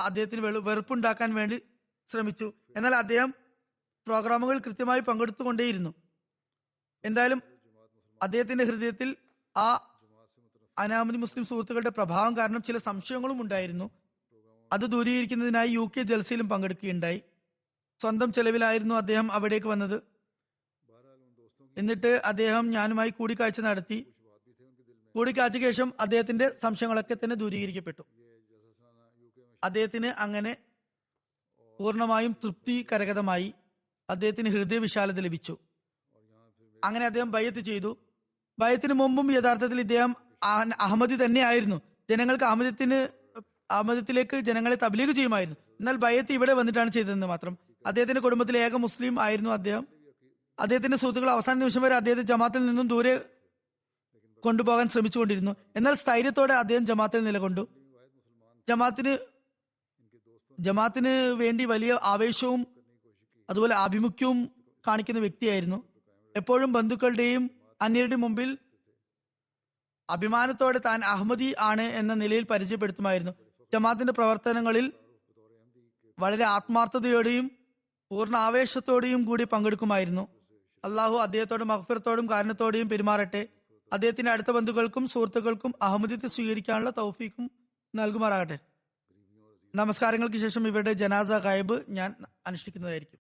അദ്ദേഹത്തിന് വെറുപ്പുണ്ടാക്കാൻ വേണ്ടി ശ്രമിച്ചു. എന്നാൽ അദ്ദേഹം പ്രോഗ്രാമുകൾ കൃത്യമായി പങ്കെടുത്തുകൊണ്ടേയിരുന്നു. എന്തായാലും അദ്ദേഹത്തിന്റെ ഹൃദയത്തിൽ ആ അനാമതി മുസ്ലിം സുഹൃത്തുക്കളുടെ പ്രഭാവം കാരണം ചില സംശയങ്ങളും ഉണ്ടായിരുന്നു. അത് ദൂരീകരിക്കുന്നതിനായി UK ജൽസയിലും പങ്കെടുക്കുകയുണ്ടായി. സ്വന്തം ചെലവിലായിരുന്നു അദ്ദേഹം അവിടേക്ക് വന്നത്. എന്നിട്ട് അദ്ദേഹം ഞാനുമായി കൂടിക്കാഴ്ച നടത്തി. കൂടിക്കാഴ്ചയ്ക്ക് ശേഷം അദ്ദേഹത്തിന്റെ സംശയങ്ങളൊക്കെ തന്നെ ദൂരീകരിക്കപ്പെട്ടു. അദ്ദേഹത്തിന് അങ്ങനെ പൂർണ്ണമായും തൃപ്തി കരഗതമായി. അദ്ദേഹത്തിന് ഹൃദയവിശാലത ലഭിച്ചു. അങ്ങനെ അദ്ദേഹം ബൈഅത്ത് ചെയ്തു. ബൈഅത്തിന് മുമ്പും യഥാർത്ഥത്തിൽ ഇദ്ദേഹം അഹമ്മദി തന്നെയായിരുന്നു. ജനങ്ങൾക്ക് അഹമ്മദത്തിലേക്ക് ജനങ്ങളെ തബ്ലീഗ് ചെയ്യുമായിരുന്നു. എന്നാൽ ബൈഅത്ത് ഇവിടെ വന്നിട്ടാണ് ചെയ്തതെന്ന് മാത്രം. അദ്ദേഹത്തിന്റെ കുടുംബത്തിലെ ഏക മുസ്ലിം ആയിരുന്നു അദ്ദേഹം. അദ്ദേഹത്തിന്റെ സുഹൃത്തുക്കൾ അവസാന നിമിഷം വരെ അദ്ദേഹത്തെ ജമാഅത്തിൽ നിന്നും ദൂരെ കൊണ്ടുപോകാൻ ശ്രമിച്ചുകൊണ്ടിരുന്നു. എന്നാൽ സ്ഥൈര്യത്തോടെ അദ്ദേഹം ജമാഅത്തിൽ നിലകൊണ്ടു. ജമാഅത്തിന് വേണ്ടി വലിയ ആവേശവും അതുപോലെ ആഭിമുഖ്യവും കാണിക്കുന്ന വ്യക്തിയായിരുന്നു. എപ്പോഴും ബന്ധുക്കളുടെയും അന്യരുടെയും മുമ്പിൽ അഭിമാനത്തോടെ താൻ അഹമ്മദി ആണ് എന്ന നിലയിൽ പരിചയപ്പെടുത്തുമായിരുന്നു. ജമാഅത്തിന്റെ പ്രവർത്തനങ്ങളിൽ വളരെ ആത്മാർത്ഥതയോടെയും പൂർണ്ണ ആവേശത്തോടെയും കൂടി പങ്കെടുക്കുമായിരുന്നു. അള്ളാഹു അദ്ദേഹത്തോടും മഗ്ഫിറത്തോടും കാരുണ്യത്തോടെയും പെരുമാറട്ടെ. അദ്ദേഹത്തിന്റെ അടുത്ത ബന്ധുക്കൾക്കും സുഹൃത്തുക്കൾക്കും അഹമ്മദിയത്തെ സ്വീകരിക്കാനുള്ള തൗഫീഖും നൽകുമാറാകട്ടെ. നമസ്കാരങ്ങൾക്ക് ശേഷം ഇവരുടെ ജനാസ ഗായബ് ഞാൻ അനുഷ്ഠിക്കുന്നതായിരിക്കും.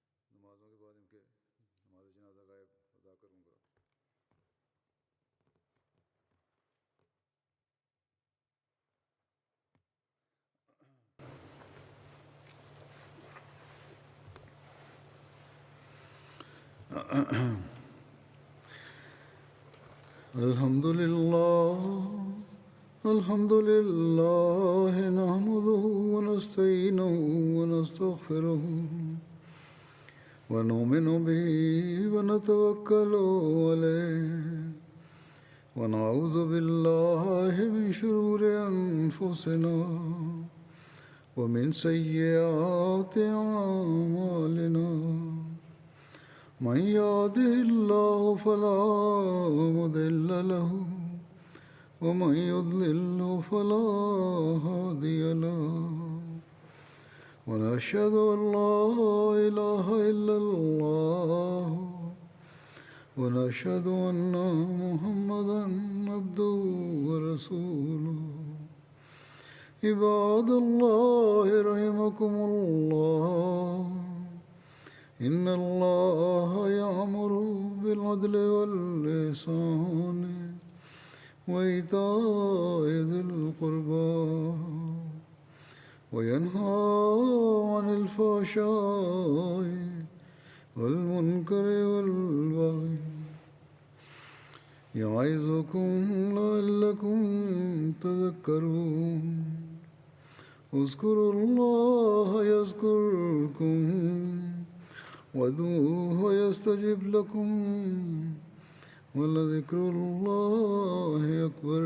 الحمد لله الحمد لله نحمده ونستعينه ونستغفره ونؤمن به ونتوكل عليه ونعوذ بالله من شرور أنفسنا ومن سيئات أعمالنا من يهده الله فلا مضل له ومن يضلل فلا هادي له ونشهد أن لا إله إلا الله ونشهد أن محمدا عبده ورسوله عباد الله رحمكم الله إن الله يأمر بالعدل والإحسان وإيتاء ذي القربى وينهى عن الفحشاء والمنكر والبغي يعظكم لعلكم تذكرون اذكروا الله يذكركم وادعوه يستجب لكم ولذكر الله أكبر